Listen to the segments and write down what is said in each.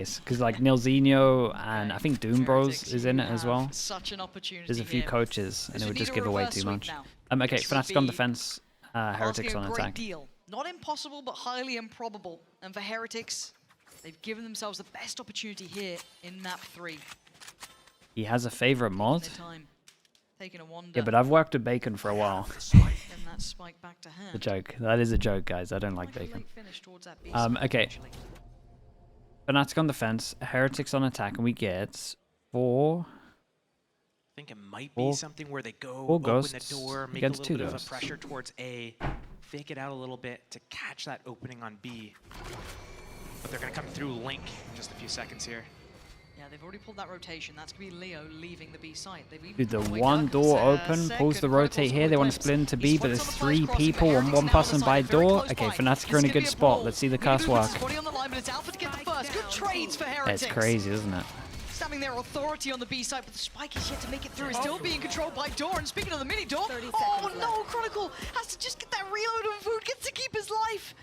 because like Nilzinho and I think Doom Bros is in it as well. Such an opportunity. There's a few coaches, and it would just give away too much. Now. Okay, Fnatic on defense, Heretics on attack. Deal. Not impossible, but highly improbable. And for Heretics, they've given themselves the best opportunity here in map 3. He has a favorite mod. Taking a wander. Yeah, but I've worked with Bacon for a while. And that spike back to hand. A joke. That is a joke, guys. I don't like Bacon. Okay. Fnatic on defense, Heretics on attack, and we get 4. I think it might be something where they go open the door, make a little bit of a pressure towards A, fake it out a little bit to catch that opening on B. But they're going to come through Link in just a few seconds here. Yeah, they've already pulled that rotation. That's going to be Leo leaving the B site. Dude, the one door open, pulls the rotate here. They want to split into B, but there's 3 people and 1 person by door. Okay, Fnatic are in a good spot. Let's see the curse work. It's crazy, isn't it? Stabbing their authority on the B side, but the spike is yet to make it through. It's still being controlled by Door. And speaking of the mini Door, oh no, Chronicle has to just get that reload of food, gets to keep his life.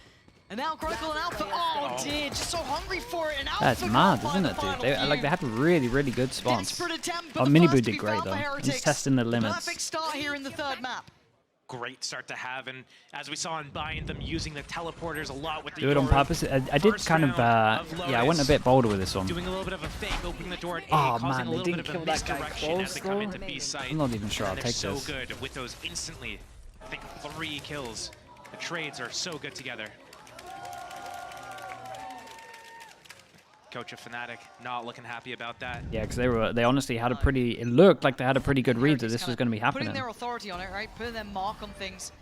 And now Chronicle and Alpha, oh dear, just so hungry for it. And Alpha that's mad, isn't it, dude? They had really, really good spawns. Oh, Miniboo did great though. He's testing the limits. Perfect start here in the 3rd map. Great start to have, and as we saw in Bind, them using the teleporters a lot with the do it on purpose. I did kind of, yeah, I went a bit bolder with this one. Doing a little bit of a fake, opening the door at A, oh causing man, a they little didn't bit of kill a that guy misdirection as they come into close, B site. I'm not even sure I'll take so this. Good with those instantly. I think 3 kills. The trades are so good together. Coach of Fnatic not looking happy about that. Yeah, because they honestly had a pretty, it looked like they had a pretty good read that this was going to be happening. Putting their authority on it, right? Putting their mark on things.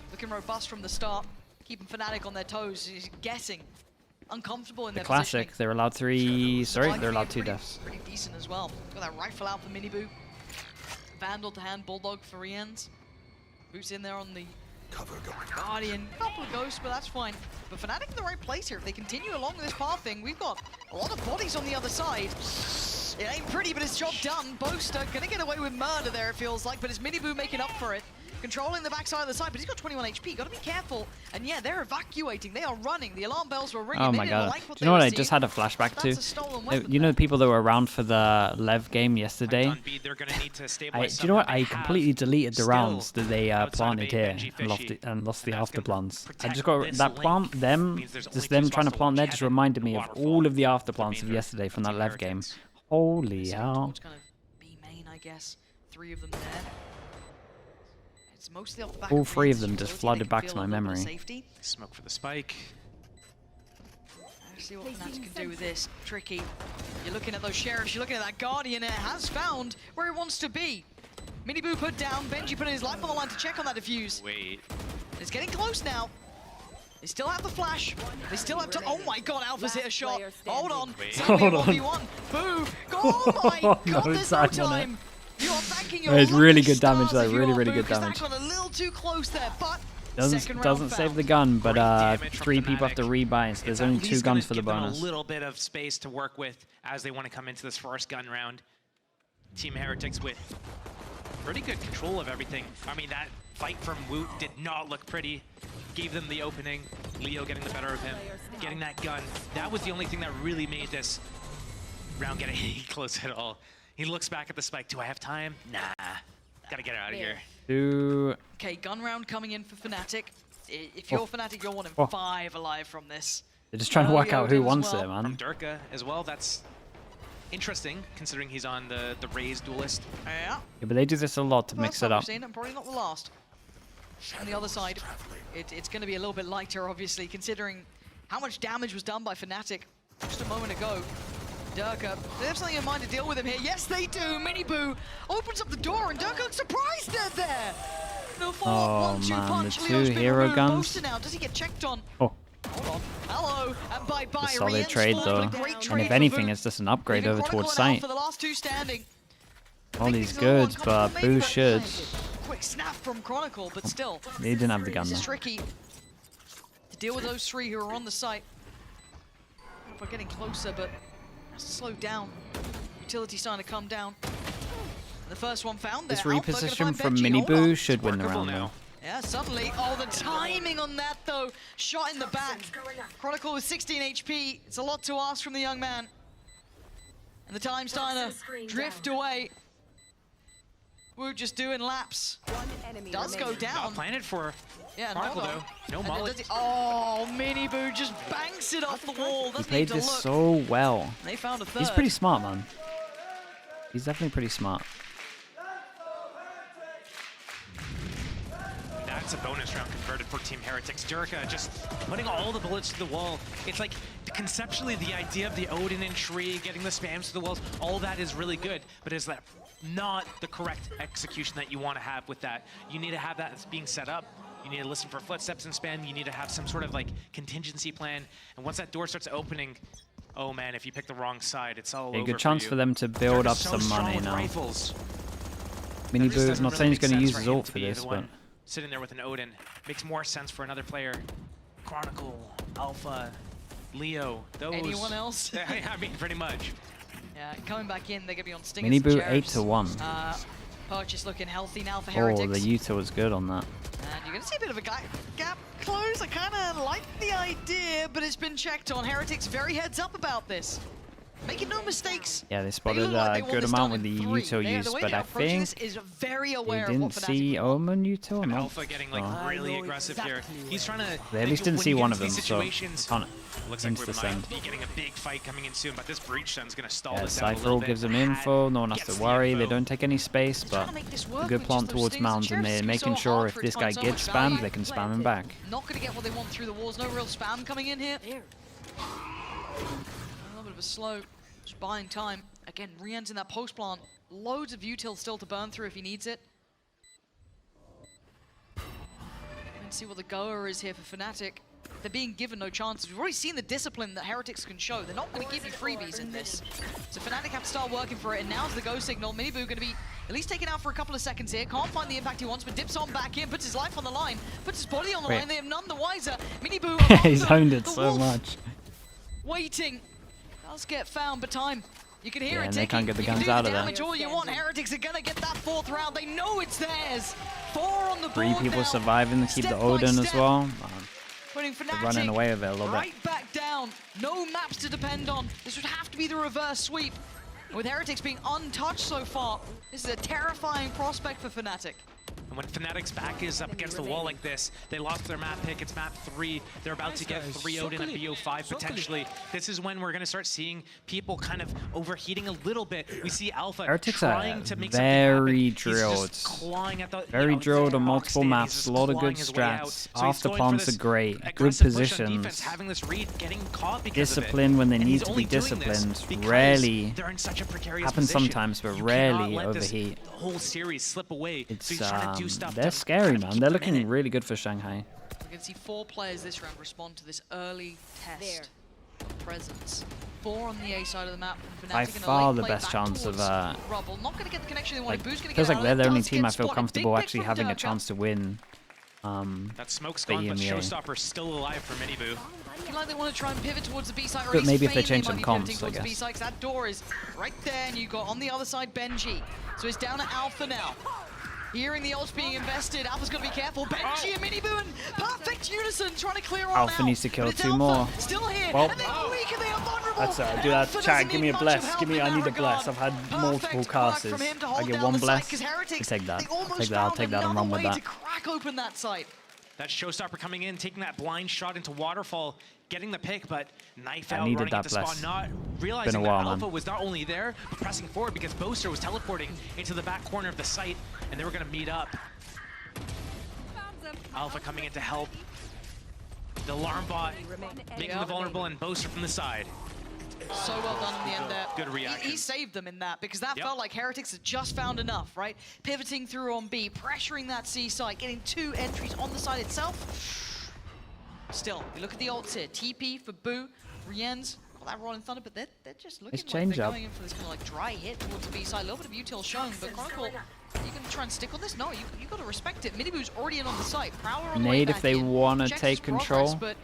Looking robust from the start. Keeping Fnatic on their toes. He's guessing. Uncomfortable in their classic. They're allowed 3, sorry, they're allowed 2 deaths. Pretty decent as well. Got that rifle out for Miniboo. Vandal to hand, Bulldog for Rians. Who's in there on the Guardian? Couple of ghosts, but that's fine. But Fnatic in the right place here. If they continue along this path thing, we've got a lot of bodies on the other side. It ain't pretty, but it's job done. Boaster gonna get away with murder there, it feels like, but it's Miniboo making up for it. Controlling the backside of the side, but he's got 21 HP. Gotta be careful. And yeah, they're evacuating. They are running. The alarm bells were ringing. Oh my god. Do you know what I just had a flashback to? You know the people that were around for the Lev game yesterday? Do you know what? I completely deleted the rounds that they planted here and lost the after plants. I just got that plant, just them trying to plant there just reminded me of all of the after plants of yesterday from that Lev game. Holy hell. B main, I guess. 3 of them there. Mostly off the back all 3 of them just flooded back to my memory. Smoke for the spike. Let's see what Fnatic can do with this. Tricky. You're looking at those sheriffs, you're looking at that Guardian, and it has found where it wants to be. Miniboo put down, Benji putting his life on the line to check on that defuse. Wait. It's getting close now. They still have the flash. They still have to. Oh my god, Alpha's hit a shot. Hold on. Hold on. 1v1. Boo. Oh my god, there's no time. You are thanking your it's really good damage though, really good damage. Got a little too close there, but doesn't save the gun, but 3 people have to rebuy, so there's only 2 guns for the bonus. A little bit of space to work with as they want to come into this first gun round. Team Heretics with pretty good control of everything. I mean, that fight from Woot did not look pretty. Gave them the opening. Leo getting the better of him, getting that gun. That was the only thing that really made this round get any close at all. He looks back at the spike. Do I have time? Nah. Gotta get out of here. Okay, gun round coming in for Fnatic. If you're Fnatic, you're wanting 5 alive from this. They're just trying to work out who wants it, man. From Durka as well. That's interesting, considering he's on the Raze duelist. Yeah. Yeah, but they do this a lot to mix it up. Seen, and probably not the last. On the other side, it's going to be a little bit lighter, obviously, considering how much damage was done by Fnatic just a moment ago. Durka, they have something in mind to deal with him here. Yes, they do. Miniboo opens up the door, and Durka looks surprised they're there. No follow-up 1-2 punch. The 2 hero guns. Now. Does he get checked on? Oh. Hold on. Hello. And bye-bye. Solid trade, though. And if anything, it's just an upgrade over towards sight. For the last 2 standing. All these goods, but Boo should. Quick snap from Chronicle, but still. He didn't have the gun, though. It's tricky to deal with those 3 who are on the site. We're getting closer, but slow down. Utility starting to come down. And the first one found there. This reposition from Miniboo should win the round now. Yeah, suddenly. Oh, the timing on that though. Shot in the back. Chronicle with 16 HP. It's a lot to ask from the young man. And the time's starting to drift away. We're just doing laps. Does go down. Not planted for Chronicle though. No mullet. Oh, Miniboo just banks it off the wall. He played this so well. They found a third. He's pretty smart, man. He's definitely pretty smart. That's a bonus round converted for Team Heretics. Durka just putting all the bullets to the wall. It's like, conceptually, the idea of the Odin and Tree, getting the spams to the walls, all that is really good, but is that not the correct execution that you want to have with that? You need to have that as being set up. You need to listen for footsteps and spam. You need to have some sort of like contingency plan. And once that door starts opening, oh man, if you pick the wrong side, it's all over. Good chance for them to build up some money now. Miniboo, not saying he's going to use his ult for this, but sitting there with an Odin makes more sense for another player. Chronicle, Alpha, Leo, those. Anyone else? I mean, pretty much. Yeah, coming back in, they're going to be on Sting. Miniboo 8-1. Purchase looking healthy now for Heretics. Oh, the Yuta was good on that. And you're going to see a bit of a gap close. I kind of like the idea, but it's been checked on. Heretics very heads up about this. Making no mistakes. Yeah, they spotted a good amount with the Yuto use, but I think they didn't see Omen Yuto or not. Alpha getting like really aggressive here. He's trying to. They at least didn't see one of them, so can't looks like we might be getting a big fight coming in soon, but this breach sun's gonna stall this down a little bit. Cypher gives them info, no one has to worry, they don't take any space, but a good plant towards Mounds, and they're making sure if this guy gets spammed, they can spam him back. Not gonna get what they want through the walls, no real spam coming in here. A little bit of a slow, just buying time. Again, Rian's in that post plant. Loads of util still to burn through if he needs it. Let's see what the goer is here for Fnatic. They're being given no chances. We've already seen the discipline that Heretics can show. They're not going to give you freebies in this. So Fnatic have to start working for it, and now's the go signal. Miniboo going to be at least taken out for a couple of seconds here. Can't find the impact he wants, but dips on back in, puts his life on the line, puts his body on the line. They have none the wiser. Miniboo he's owned it so much. Waiting. Does get found, but time. You can hear it ticking. They can't get the guns out of there. All you want. Heretics are going to get that fourth round. They know it's theirs. 4 on the board. 3 people now. Surviving to keep the Odin as well. Putting Fnatic They're running away with it a little bit. Right back down. No maps to depend on. This would have to be the reverse sweep. With Heretics being untouched so far, this is a terrifying prospect for Fnatic. And when Fnatic's back is up against the wall like this, they lost their map pick. It's map 3. They're about to get 3 Odin at BO5 potentially. This is when we're going to start seeing people kind of overheating a little bit. We see Alpha Heretics trying to make very drilled. Very drilled on multiple maps. A lot of good strats. After plants are great. Good positions. Discipline when they need to be disciplined. Rarely happens sometimes, but rarely overheat. The whole series slip away. They're scary, man. They're looking really good for Shanghai. We can see 4 players this round respond to this early test of presence. 4 on the A side of the map. By far the best chance of Rubble. Not going to get the connection they wanted. Boo's going to feels get like they're the only team I feel comfortable actually having a chance to win. That smoke's gone, but Showstopper's still alive for Miniboo. I feel like they want to try and pivot towards the B side, or but maybe if they change some comps, I guess. That door is right there, and you got on the other side Benji. So it's down to Alpha now. Hearing the ults being invested, Alpha's got to be careful. Benji and Miniboo in perfect unison, trying to clear on Alpha needs to kill 2 more. Still here, well, and they're weak and they are vulnerable. That's do that. Chat, give me a bless. I need a bless. I've had multiple casters. I get 1 bless. Take that. I'll take that and run with that. To crack open that site. That Showstopper coming in, taking that blind shot into Waterfall, getting the pick, but Knife out, running running that at the spawn, not realizing that Alpha was not only there, but pressing forward because Boaster was teleporting into the back corner of the site, and they were going to meet up. Alpha coming in to help. The alarm bot making the vulnerable, and Boaster from the side. So well done in the end there. Good reaction. He saved them in that, because that felt like Heretics had just found enough, right? Pivoting through on B, pressuring that C site, getting 2 entries on the side itself. Still, we look at the ults here. TP for Boo, Rien's got that Rolling Thunder, but they're just looking like they're going in for this kind of like dry hit towards the B side. A little bit of util shown, but Chronicle, are you going to try and stick on this? No, you got to respect it. Miniboo's already in on the site. Prowler on the way Nade back if they want to take control. But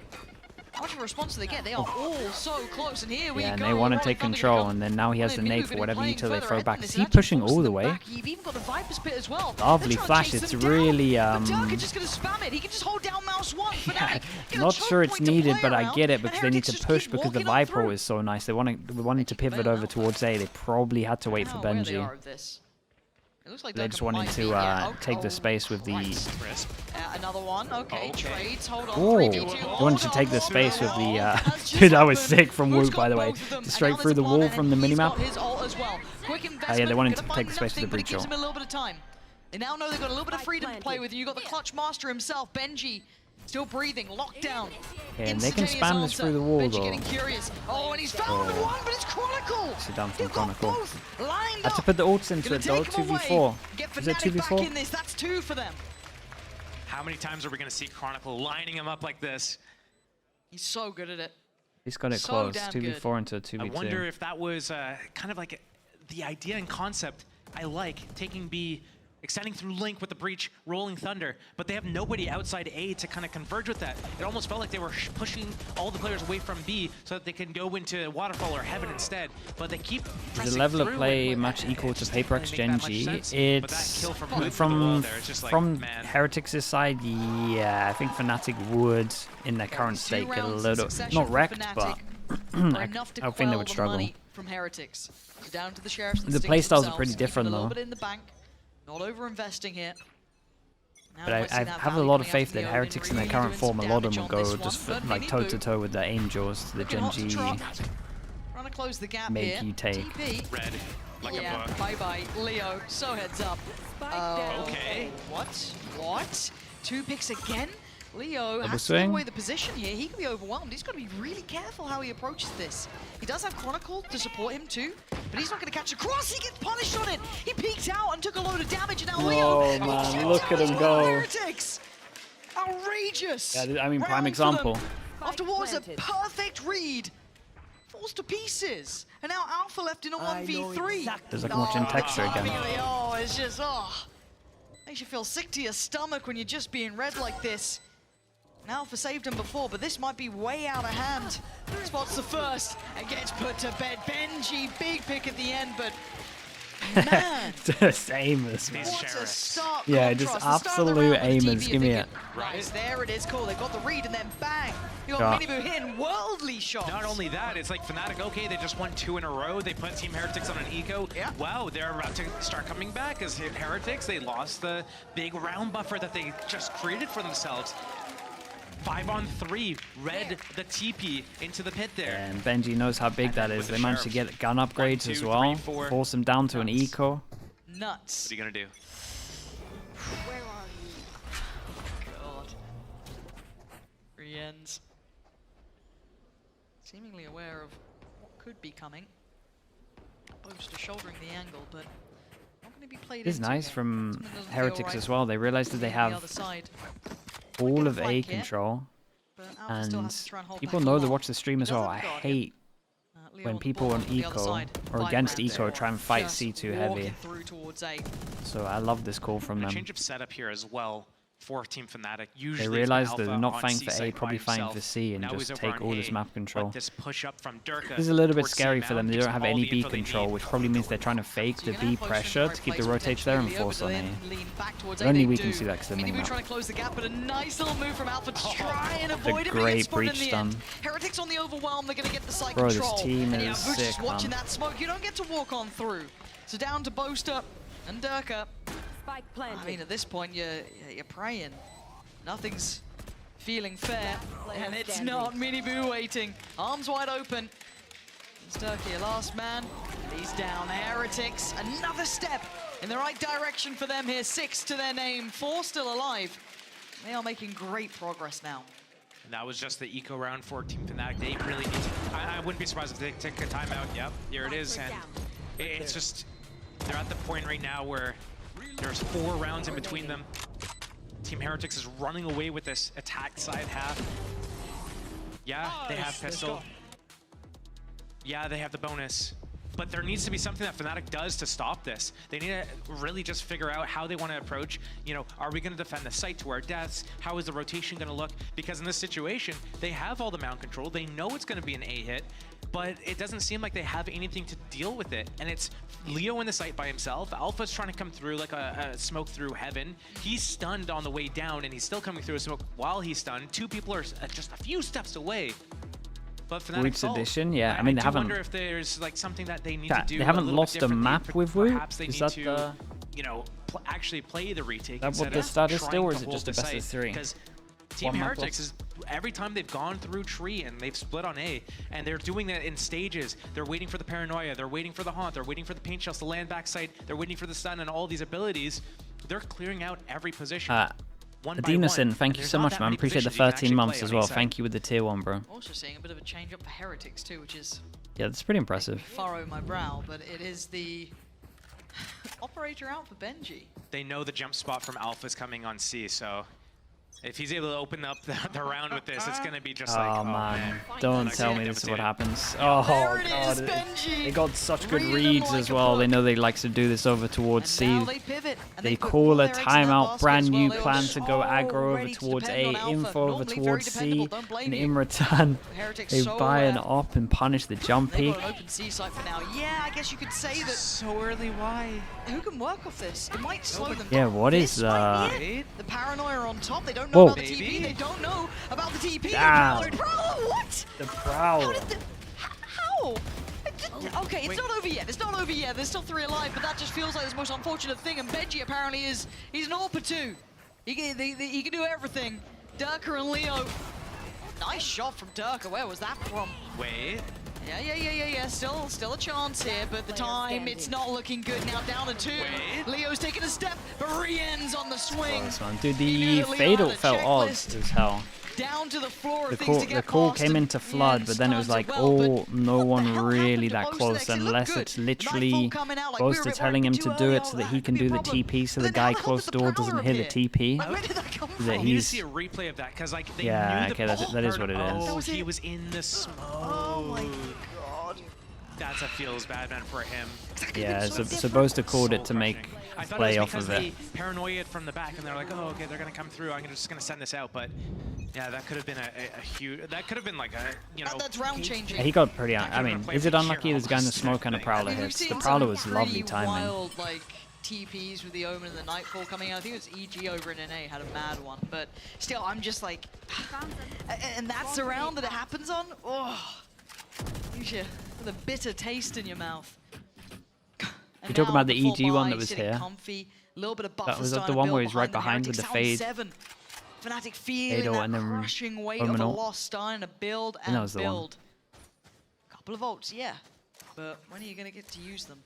How much of a response do they get? They are all so close, and here we go. And they want to take control, and then now he has the nade for whatever util they throw back. Is he pushing all the way? You've even got the Viper's Pit as well. Lovely flash. It's really Durka just gonna spam it. He can just hold down mouse 1. Not sure it's needed, but I get it because they need to push because the Viper is so nice. They wanted to pivot over towards A. They probably had to wait for Benji. They just wanted to take the space with the... another one. Okay, trades. Hold on. Oh, they wanted to take the space with the... Dude, that was sick from Woot, by the way. Straight through the wall from the minimap. Yeah, they wanted to take the space with the breach ult. They now know they've got a little bit of freedom to play with. You got the clutch master himself, Benji. Still breathing, locked down. Okay, and they can spam this through the wall, though. Getting curious. Oh, and he's found one, but it's Chronicle. Sit down from Chronicle. Had to put the ults into it, though. 2v4. Is it 2v4? That's 2 for them. How many times are we going to see Chronicle lining him up like this? He's so good at it. He's got it close. 2v4 into a 2v2. I wonder if that was kind of like the idea and concept I like, taking B, extending through Link with the breach, rolling Thunder, but they have nobody outside A to kind of converge with that. It almost felt like they were pushing all the players away from B so that they can go into Waterfall or Heaven instead, but they keep pressing the level of through play much equal to Paperx Genji. It's from Heretics' side, yeah, I think Fnatic would, in their current state, get a little, not wrecked, but I think they would struggle. From Heretics. Down to the Sheriff's the playstyles are pretty different, though. Not over-investing here. But I have a lot of faith that Heretics in their current form, a lot of them will go just like toe-to-toe with the Angels to the Genji. Trying to close the gap make you take. Red, like a book. Bye-bye, Leo, so heads up. Okay. What? 2 picks again? Leo has to give away the position here. He could be overwhelmed. He's got to be really careful how he approaches this. He does have Chronicle to support him too, but he's not going to catch a cross. He gets punished on it. He peeked out and took a load of damage, and now Leo... Oh man, look at him go. Heretics. Outrageous. Yeah, I mean, prime example. After what was a perfect read. Falls to pieces. And now Alpha left in a 1v3. There's like much in texture again. Oh, it's just, makes you feel sick to your stomach when you're just being read like this. Alpha saved him before, but this might be way out of hand. Spots the first and gets put to bed. Benji, big pick at the end, but man. Just aimless, man. What a stark yeah, just absolute aimless. Give me it. Right, there it is. Cool. They got the read, and then bang. You got Miniboo hitting worldly shots. Not only that, it's like Fnatic, okay, they just won 2 in a row. They put Team Heretics on an eco. Yeah. Wow, they're about to start coming back as Heretics. They lost the big round buffer that they just created for themselves. 5-on-3, Red the TP into the pit there. And Benji knows how big that is. They managed to get gun upgrades as well. Force him down to an eco. Nuts. What are you gonna do? Where are you? God. Rien's seemingly aware of what could be coming. Boaster shouldering the angle, but not going to be played. It's nice from Heretics as well. They realized that they have all of A control, and people know they watch the stream as well. I hate when people on eco or against eco try and fight C2 heavy. So I love this call from them. Change of setup here as well for Team Fnatic. They realize that they're not fighting for A, probably fighting for C, and just take all this map control. This is a little bit scary for them. They don't have any B control, which probably means they're trying to fake the B pressure to keep the rotates there and force on A. Only we can see that because they're main map. Trying to close the gap, but a nice little move from Alpha to try and avoid it. Great breach stun. Heretics on the overwhelm, they're going to get the side control. This team is sick, just watching that smoke. You don't get to walk on through. So down to Boaster and Durka. I mean, at this point, you're praying. Nothing's feeling fair, and it's not. Miniboo waiting, arms wide open. It's Durka, last man. He's down. Heretics, another step in the right direction for them here. 6 to their name, 4 still alive. They are making great progress now. And that was just the eco round for Team Fnatic. They really need to. I wouldn't be surprised if they take a timeout. Yep, here it is, and it's just they're at the point right now where there's 4 rounds in between them. Team Heretics is running away with this attack side half. Yeah, they have pistol. Yeah, they have the bonus. But there needs to be something that Fnatic does to stop this. They need to really just figure out how they want to approach, you know, are we going to defend the site to our deaths? How is the rotation going to look? Because in this situation, they have all the mount control. They know it's going to be an A hit, but it doesn't seem like they have anything to deal with it. And it's Leo in the site by himself. Alpha's trying to come through like a smoke through heaven. He's stunned on the way down, and he's still coming through a smoke while he's stunned. Two people are just a few steps away. But Woot's addition, yeah. I mean, they haven't. I wonder if there's like something that they need to do. They haven't lost a map with Woot. Perhaps they need to, you know, actually play the retake. Is that what the start is still, or is it just a best of 3? Because Team Heretics is every time they've gone through tree and they've split on A, and they're doing that in stages. They're waiting for the paranoia. They're waiting for the haunt. They're waiting for the paint shells to land backside. They're waiting for the stun and all these abilities. They're clearing out every position. Adinosin, thank you so much, man. Appreciate the 13 months as well. Thank you with the tier 1, bro. Also seeing a bit of a change up for Heretics too, which is... Yeah, that's pretty impressive. Furrow my brow, but it is the operator out for Benji. They know the jump spot from Alpha is coming on C, so if he's able to open up the round with this, it's going to be just like, oh man, don't tell me this is what happens. Oh god, they got such good reads as well. They know they like to do this over towards C. They call a timeout, brand new plan to go aggro over towards A, info over towards C, and in return, they buy an op and punish the jump peek. Yeah, I guess you could say that. So early, why? Who can work off this? It might slow them. Yeah, what is the paranoia on top? They don't know about the TP. They don't know about the TP. Bro, what? The Prowler. How? Okay, it's not over yet. It's not over yet. There's still 3 alive, but that just feels like the most unfortunate thing. And Benji apparently he's an AWP 2. He can do everything. Durka and Leo. Nice shot from Durka. Where was that from? Wait. Yeah. Still a chance here, but the time, it's not looking good now. Down to 2. Wait. Leo's taking a step, but Rien's on the swing. Dude, the fatal felt odd as hell. Down to the floor. The call came into flood, but then it was like, oh, no one really that close unless it's literally close to telling him to do it so that he can do the TP, so the guy close door doesn't hit the TP. I need to see a replay of that because like they knew the that is what it is. Oh, he was in the smoke. Oh my god. That's a feels bad man for him. Yeah, it's supposed to call it to make play off of it. They paranoid from the back and they're like, oh, okay, they're gonna come through. I'm just gonna send this out, but yeah, that could have been a huge. That could have been like a, you know. That's round changing. Yeah, he got pretty. I mean, is it unlucky this guy in the smoke and a Prowler hits? The Prowler was lovely timing. Wild, like TPs with the Omen and the Nightfall coming out. I think it was EG over in NA had a mad one, but still, I'm just like, and that's the round that it happens on. Oh, with a bitter taste in your mouth. You talk about the EG one that was here. Comfy, little bit of that was the one where he's right behind with the fade. Fnatic feeling that crushing weight of a lost star and a build and build. Couple of ults, yeah, but when are you going to get to use them?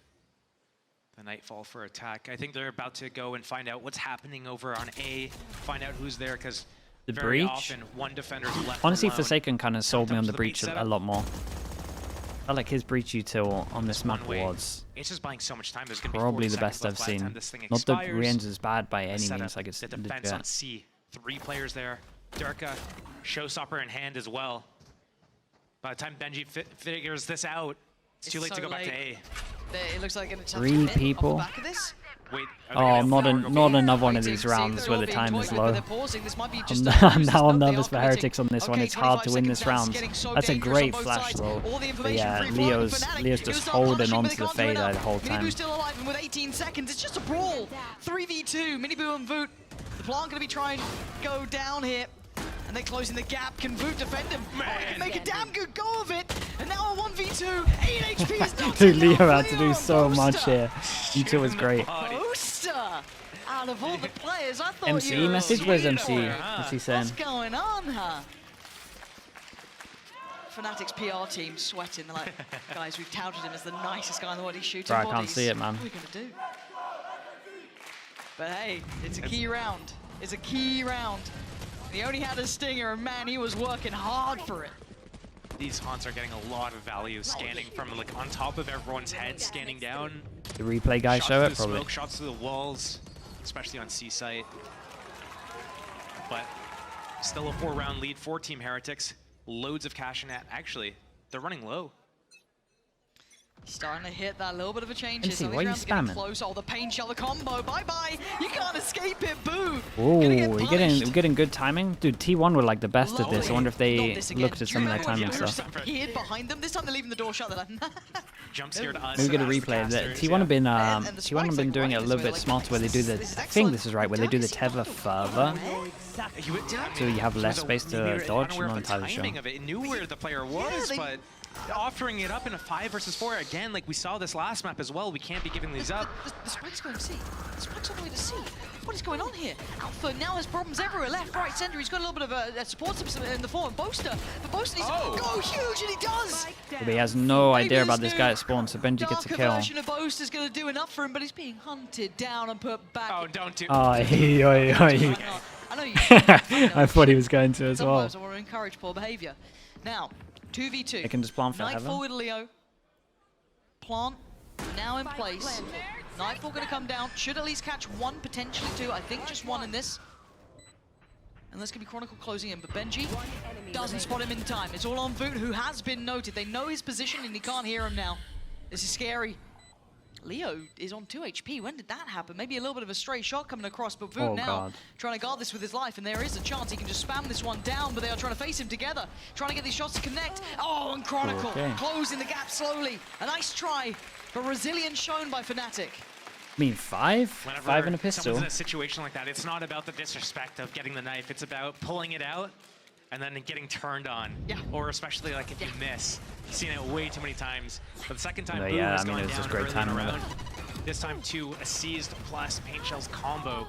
The Nightfall for attack. I think they're about to go and find out what's happening over on A, find out who's there, because very often one defender's left Honestly, alone. Forsaken kind of sold me on the breach a lot more. I like his breach util on this map was it's just buying so much time. There's probably the best I've seen. Not that Rien's is bad by any means, like it's the defense on C. 3 players there. Durka, showstopper in hand as well. By the time Benji figures this out, it's too late to go back to A. It looks like 3 people. Wait, oh, not another one of these rounds where the time is low. Now I'm nervous for Heretics on this one. It's hard to win this round. That's a great flash though. But yeah, Leo's just holding on to the fade the whole time. Minibu's still alive, and with 18 seconds, it's just a brawl. 3v2, Minibu and Voot. The plant going to be trying to go down here. And they're closing the gap. Can Voot defend him? Oh, he can make a damn good go of it. And now a 1v2. 8 HP is not Dude, Leo had to do so much here. U2 was great. Poster! Out of all the players, I thought MC message? Where's MC? What's he saying? What's going on, huh? Fnatic's PR team sweating. They're like, guys, we've touted him as the nicest guy in the world. He's shooting bodies. I can't see it, man. What are we going to do? But hey, it's a key round. It's a key round. He only had a stinger, and man, he was working hard for it. These haunts are getting a lot of value, scanning from like on top of everyone's head, scanning down. The replay guys show it, probably. Smoke, shots through the walls, especially on C site. But still a 4-round lead for Team Heretics. Loads of cash in that. Actually, they're running low. Starting to hit that little bit of a change. NC, Some of why are you these rounds are getting spamming? close. Oh, the pain shell, the combo. Bye-bye. You can't escape it, Boo. Oh, Gonna get we're getting good timing. Dude, T1 were like the best at this. I wonder if they looked at some of their timing stuff. Appeared behind them. This time they're leaving the door shut. They're like, Jump scared us. Maybe get a replay. T1 have been T1 have been doing it a little bit smarter where they do the. I think this is right where they do the tether further, so you have less space to dodge. I'm not entirely sure. It knew where the player was, but offering it up in a 5 versus 4 again, like we saw this last map as well. We can't be giving these up. The Spike's going to C. The Spike's on the way to C. What is going on here? Alpha now has problems everywhere. Left, right, center. He's got a little bit of a support system in the form. Boaster. But Boaster needs to go huge, and he does. But he has no idea about this guy at spawn, so Benji gets a kill. The version of Boaster's going to do enough for him, but he's being hunted down and put back. Oh, don't do. Oh, I know you. I thought he was going to as well. Sometimes I want to encourage poor behavior. Now, 2v2. They can just plant for Nightfall heaven. with Leo. Plant now in place. Nightfall going to come down. Should at least catch one, potentially two. I think just one in this. And this could be Chronicle closing in, but Benji doesn't spot him in time. It's all on Voot, who has been noted. They know his position and he can't hear him now. This is scary. Leo is on 2 HP. When did that happen? Maybe a little bit of a stray shot coming across, but Voot now trying to guard this with his life, and there is a chance he can just spam this one down, but they are trying to face him together, trying to get these shots to connect. Oh, and Chronicle closing the gap slowly. A nice try, but resilience shown by Fnatic. I mean, 5 in a pistol. Someone's in a situation like that, it's not about the disrespect of getting the knife. It's about pulling it out and then getting turned on. Yeah. Or especially like if you miss. I've seen it way too many times. But the second time, No, Boo yeah, has I mean, gone it was down just great early in timing the with round. This time to a seized plus paint shells combo.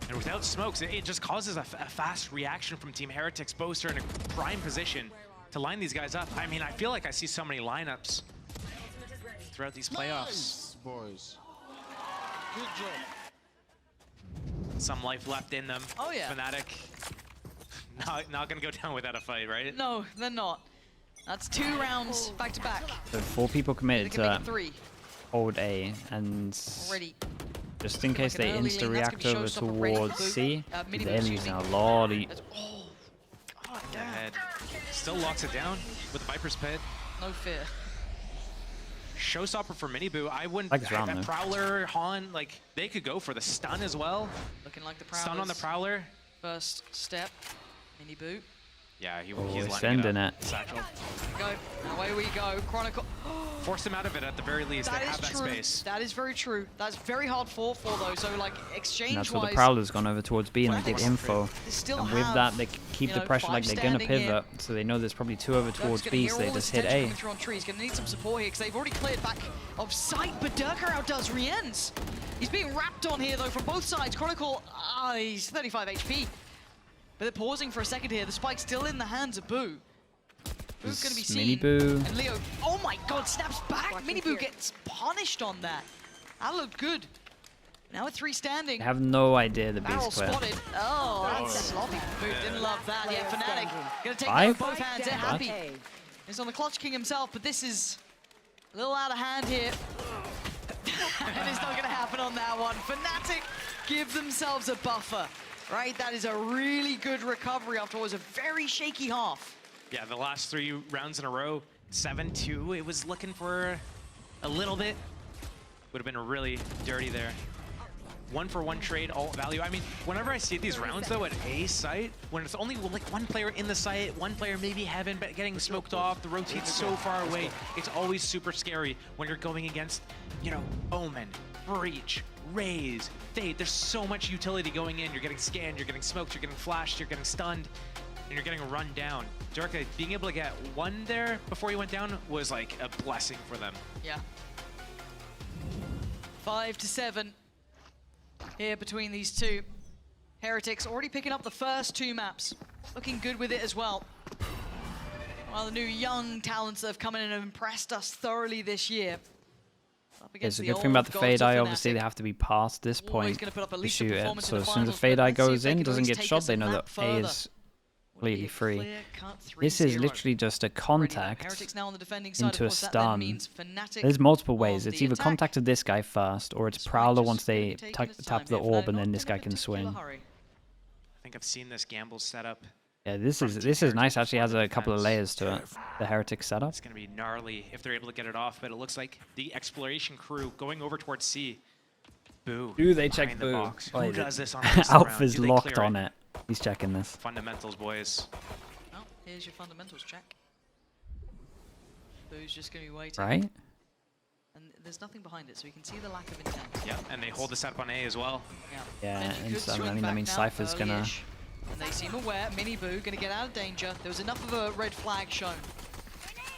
And without smokes, it just causes a fast reaction from Team Heretics. Boaster in a prime position to line these guys up. I mean, I feel like I see so many lineups throughout these playoffs. Nice, boys. Good job. Some life left in them. Oh yeah. Fnatic not gonna go down without a fight, right? No, they're not. That's 2 rounds back to back. So 4 people committed They can make to it 3 hold A, and already. just in case they Like an early insta lane, that's react gonna be over showstopper ready for towards Boo. C, Mini they're Boo, losing excuse a lot of. Oh, God The damn. head still locks it down with the Viper's Pit. No fear. Showstopper for Miniboo. I wouldn't. Like this round, that though. Prowler, Han, like they could go for the stun as well. Looking like the Prowler's Stun on the Prowler. first step. Mini boot. Yeah, he's we're lining sending it. it. Satchel. Go. Away we go. Chronicle. Force him out of it at the very least. They That is have that true. space. That is very true. That's very hard for though. So like exchange And that's where wise. the Prowler's gone over towards B and they get info. They still And with have, that, they keep you the know, pressure 5 like they're going to standing here. pivot. So they know there's probably 2 over towards B, so they just hit A. Coming through on trees. Gonna need some support here because they've already cleared back of sight. But Durka outdoes Rienz. He's being wrapped on here though from both sides. Chronicle, he's 35 HP. But they're pausing for a second here. The spike's still in the hands of Boo. Boo's gonna be seen. Miniboo. And Leo, oh my god, snaps back. Miniboo gets punished on that. That looked good. Now with 3 standing. I have no idea the B's Barrel clear. spotted. Oh, that's sloppy. Boot didn't love that. Yeah, Fnatic gonna take that 5? with both hands. They're happy. He's on the Clutch King himself, but this is a little out of hand here. And it's not gonna happen on that one. Fnatic give themselves a buffer, right? That is a really good recovery after what was a very shaky half. Yeah, the last 3 rounds in a row, 7-2. It was looking for a little bit. Would have been really dirty there. 1-for-1 trade, all value. I mean, whenever I see these rounds though at A site, when it's only like 1 player in the site, 1 player maybe heaven, but getting smoked off, the rotate's so far away, it's always super scary when you're going against, you know, Omen, Breach, Raze, Fate. There's so much utility going in. You're getting scanned, you're getting smoked, you're getting flashed, you're getting stunned, and you're getting run down. Durka, being able to get 1 there before he went down was like a blessing for them. Yeah. 5-7 here between these 2. Heretics already picking up the first 2 maps. Looking good with it as well. While the new young talents that have come in and have impressed us thoroughly this year. It's a good thing about the Fade Eye, obviously they have to be past this point to shoot it. So as soon as the Fade Eye goes in, doesn't get shot, they know that A is completely free. This is literally just a contact into a stun. There's multiple ways. It's either contact of this guy first, or it's Prowler once they tap the orb and then this guy can swing. I think I've seen this gamble set up Yeah, this is nice. Actually, has a couple of layers to it. The Heretics setup. It's going to be gnarly if they're able to get it off, but it looks like the exploration crew going over towards C. Boo. Do they check the Boo? box. Oh, Who does this on this round? Alpha's Do they locked clear on it. He's checking this. Fundamentals, boys. Well, here's your fundamentals check. Boo's just going to be waiting. Right? And there's nothing behind it, so we can see the lack of intent. Yeah, and they hold the setup on A as well. Yeah, Yeah, Benji and could so, I swing mean, back now, Cypher's gonna. early-ish. And they seem aware. Mini Boo going to get out of danger. There was enough of a red flag shown.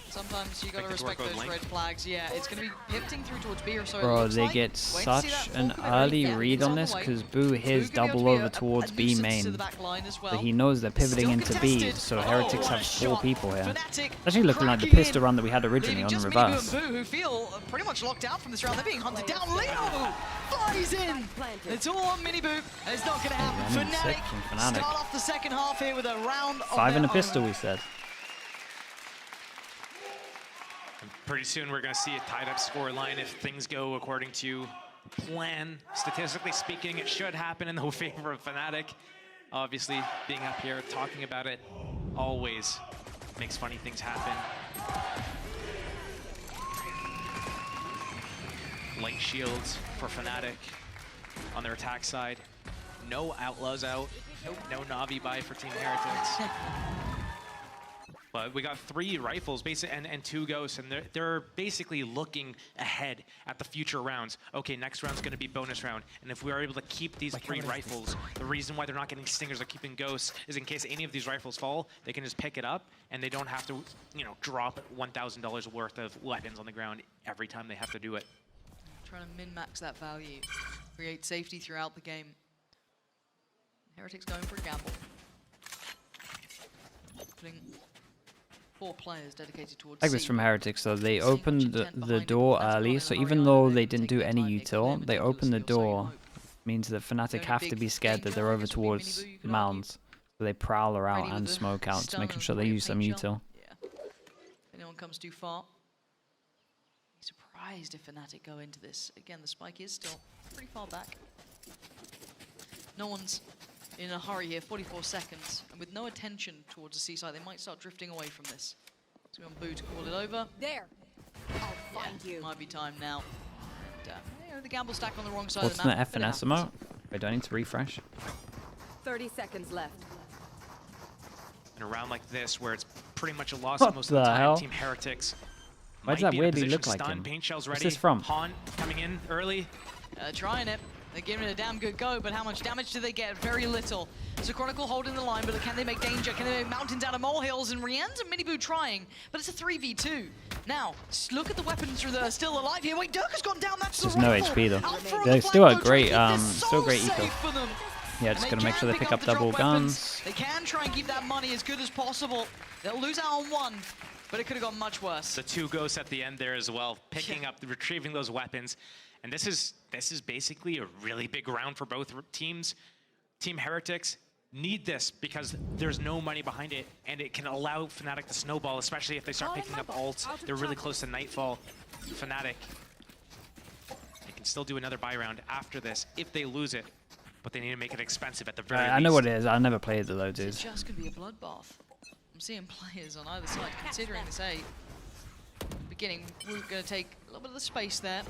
Sometimes you got to respect those red flags. Yeah, it's going to be pivoting through towards B or so. Bro, it looks they like. get Wait to see such that an full early commit. read It's on the this way. because Boo hears Boo's gonna be double able to over be a towards B nuisance to main. the back line as well. But he knows they're pivoting Still into B, contested. so Oh, Heretics what a have 4 shot. people here. Fnatic Actually looking like the cracking pistol in. run that we had originally Leaving on just reverse. Mini Boo and Boo, who feel pretty much locked out from this round. They're being hunted down. Leo flies in. It's all on Mini Boo. It's not going to happen. Running six from Fnatic. Start off the second half here with a round 5 and a on their pistol, own. we said. And pretty soon we're going to see a tied-up score line if things go according to plan. Statistically speaking, it should happen in the favor of Fnatic. Obviously, being up here, talking about it, always makes funny things happen. Light shields for Fnatic on their attack side. No Outlaws out. No Na'Vi buy for Team Heretics. But we got 3 rifles and 2 ghosts, and they're basically looking ahead at the future rounds. Okay, next round's going to be bonus round, and if we are able to keep these 3 rifles, the reason why they're not getting stingers or keeping ghosts is in case any of these rifles fall, they can just pick it up, and they don't have to, you know, drop $1,000 worth of weapons on the ground every time they have to do it. Trying to min-max that value, create safety throughout the game. Heretics going for a gamble. Putting 4 players dedicated towards Like this C. from Heretics, though. They Seeing much opened intent the behind it. door That's early, not so in a even hurry though either. they They're didn't do taking any their time. They util, clear they meticulous opened the skill, so you door. hope. Means that Fnatic Very have to big be scared that danger, they're I over guess, would be Mini towards Boo, you could mounds. So they prowl argue. out Ready and with the smoke out, stun making and sure they probably a use some paint shell. util. Yeah. If anyone comes too far, be surprised if Fnatic go into this. Again, the spike is still pretty far back. No one's in a hurry here, 44 seconds, and with no attention towards the seaside, they might start drifting away from this. So we want Boo to call it over. There. I'll find you. Might be time now. And, you know, the gamble stack on the wrong side What's of the the map. F and S emote? Wait, do I need to refresh? 30 seconds left. In a round like this, where it's pretty much a loss What most of the the time, hell? Team Heretics Why does might that be in a weirdly position look to like stun. him? Paint shells What's ready. this from? Han coming in early. Trying it. They're giving it a damn good go, but how much damage do they get? Very little. So Chronicle holding the line, but can they make danger? Can they make mountains out of molehills? And Rian's and Miniboo trying, but it's a 3v2. Now, look at the weapons that are still alive here. Wait, Dirk has gone down. That's There's the no rifle. HP though. Out front They of the still flank, are though, great, trying to keep this still so great safe eco. for them. Yeah, And just they gotta make can sure they pick pick up up the double drop weapons. guns. They can try and keep that money as good as possible. They'll lose out on 1, but it could have gone much worse. The 2 ghosts at the end there as well, picking up, retrieving those weapons. And this is basically a really big round for both teams. Team Heretics need this because there's no money behind it, and it can allow Fnatic to snowball, especially if they start picking up ults. They're really close to Nightfall. Fnatic, they can still do another buy round after this if they lose it, but they need to make it expensive at the very least. I know what it is. I never played the low, dude. It's just going to be a bloodbath. I'm seeing players on either side considering this A. Beginning, we're going to take a little bit of the space there.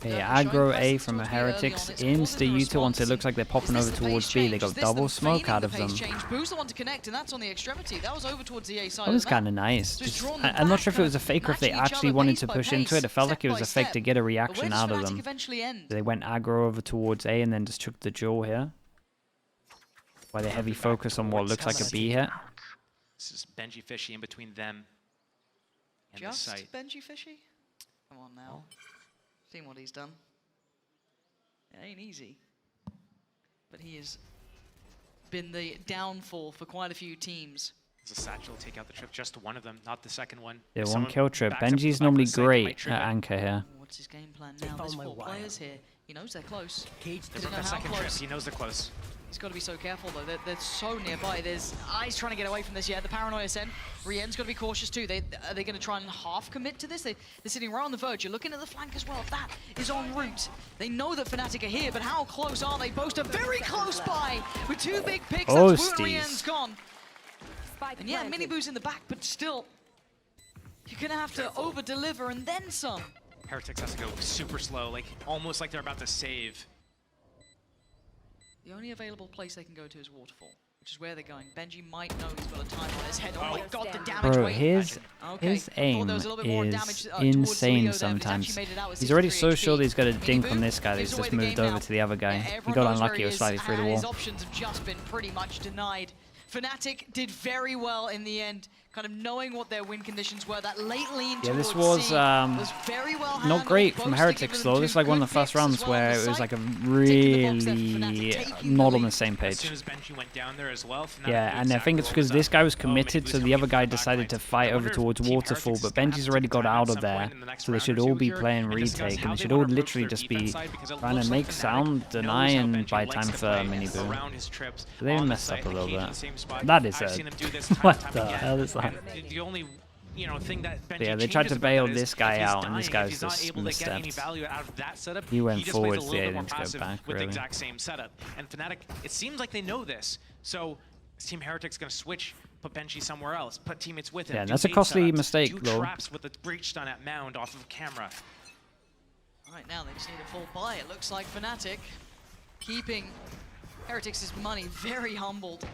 Yeah, aggro A from the Heretics, insta util once it looks like they're popping over towards B. They got double smoke out of them. Boo's the one to connect, and that's on the extremity. That was over towards the A side. That was kind of nice. Just, I'm not sure if it was a fake or if they actually wanted to push into it. It felt like it was a fake to get a reaction out of them. They went aggro over towards A and then just took the jewel here. Why they heavy focus on what looks like a B hit. This is Benji Fishy in between them and the site. Just Benji Fishy? Come on now. Seen what he's done. It ain't easy. But he has been the downfall for quite a few teams. It's a satchel, take out the trip, just one of them, not the second one. Yeah, If one someone kill trip. backs up Benji's the normally site, they might great trigger. at anchor here. What's his game plan now? There's 4 players here. He knows they're close. They Doesn't took know the how second trip, close. he knows they're close. He's got to be so careful, though. They're so nearby. There's Eyes trying to get away from this. Yeah, the paranoia sent. Rien's got to be cautious, too. Are they going to try and half commit to this? They're sitting right on the verge. You're looking at the flank as well. That is en route. They know that Fnatic are here, but how close are they? Both are very close by with 2 big picks. Oh, That's Rien's gone. And yeah, Miniboo's in the back, but still, you're going to have to over-deliver and then some. Heretics has to go super slow, like almost like they're about to save. The only available place they can go to is Waterfall, which is where they're going. Benji might know he's got a time on his head. Oh my god, the damage Bro, weight. his aim is insane sometimes. He's already so sure that he's got a dink on this guy that he's just moved over to the other guy. He got unlucky, it was slightly through the wall. His options have just been pretty much denied. Fnatic did very well in the end, kind of knowing what their win conditions were. That late lean this was very well not great from Heretics though. This is like one of the first rounds where it was like a really not on the same page. As soon as Benji went down there as well, Yeah, and I think it's because this guy was committed, so the other guy decided to fight over towards Waterfall, but Benji's already got out of there, so they should all be playing retake, and they should all literally just be trying to make sound, deny, and buy time for Miniboo. They messed up a little bit. That is a... what the hell is that? The only, thing that Benji Yeah, they tried to bail this guy out, and this dying. guy's just misstepped. He went forward, so they didn't go back, with really. the exact same setup. And Fnatic, it seems like they know this. So Team Heretics going to switch, put Benji somewhere else, put teammates with him. Yeah, that's a costly mistake, though. Traps with the breach stun at Mound off of camera. Right now, they just need a full buy. It looks like Fnatic keeping Heretics' money very humbled.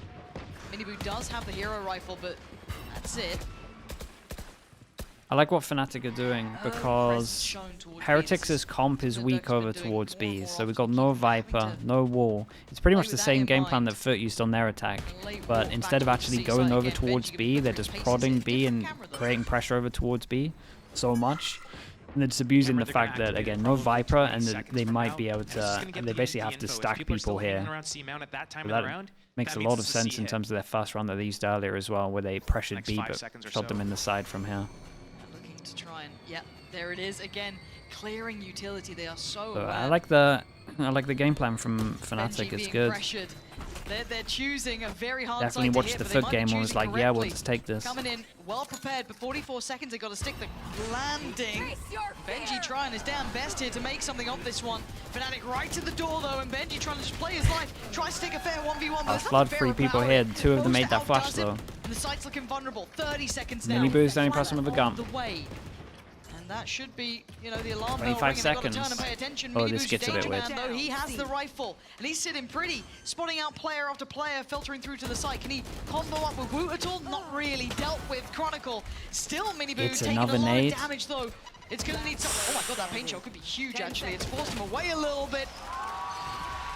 Miniboo does have the hero rifle, but that's it. I like what Fnatic are doing because Heretics' comp is weak over towards B, so we've got no Viper, no wall. It's pretty much the same game plan that Foot used on their attack, but instead of actually going over towards B, they're just prodding B and creating pressure over towards B so much. And they're just abusing the fact that, again, no Viper, and they might be able to, they basically have to stack people here. So that makes a lot of sense in terms of their first run that they used earlier as well, where they pressured B but shot them in the side from here. Looking to try and, yeah, there it is again, clearing utility. They are so I like the game plan from Fnatic. It's good. Pressured. They're choosing a very hard Definitely watched the Foot game and was like, yeah, we'll just take this. Coming in well prepared, but 44 seconds, they got to stick the landing. Benji trying his damn best here to make something of this one. Fnatic right to the door though, and Benji trying to just play his life, tries to take a fair 1v1. Flood 3 people here, 2 of them made that flash though. And the site's looking vulnerable. 30 seconds now. Miniboo's the only person with a gun. That should be, the alarm 25 seconds. Oh, this gets a bit weird. Though he has the rifle, and he's sitting pretty, spotting out player after player, filtering through to the site. Can he combo up with Woot at all? Not really. Dealt with Chronicle. Still, Miniboo taking a lot of damage though. It's going to need some. Oh my god, that paint shot could be huge actually. It's forced him away a little bit.